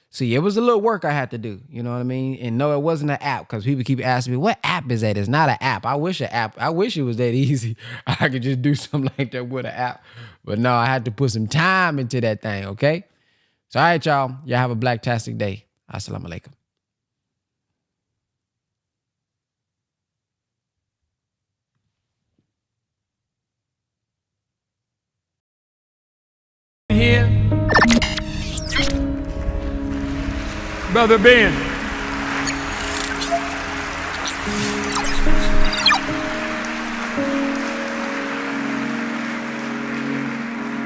See, it was a little work I had to do, you know what I mean? And no, it wasn't an app, because people keep asking me, what app is that? It's not an app. I wish it was that easy. I could just do something like that with an app. But no, I had to put some time into that thing, okay? So all right, y'all. Y'all have a blacktastic day. Assalamu alaikum. Here, Brother Ben.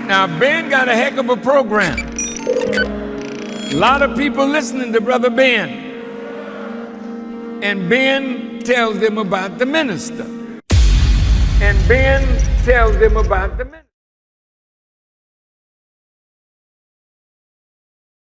Now, Ben got a heck of a program. A lot of people listening to Brother Ben. And Ben tells them about the minister. And Ben tells them about the ministry.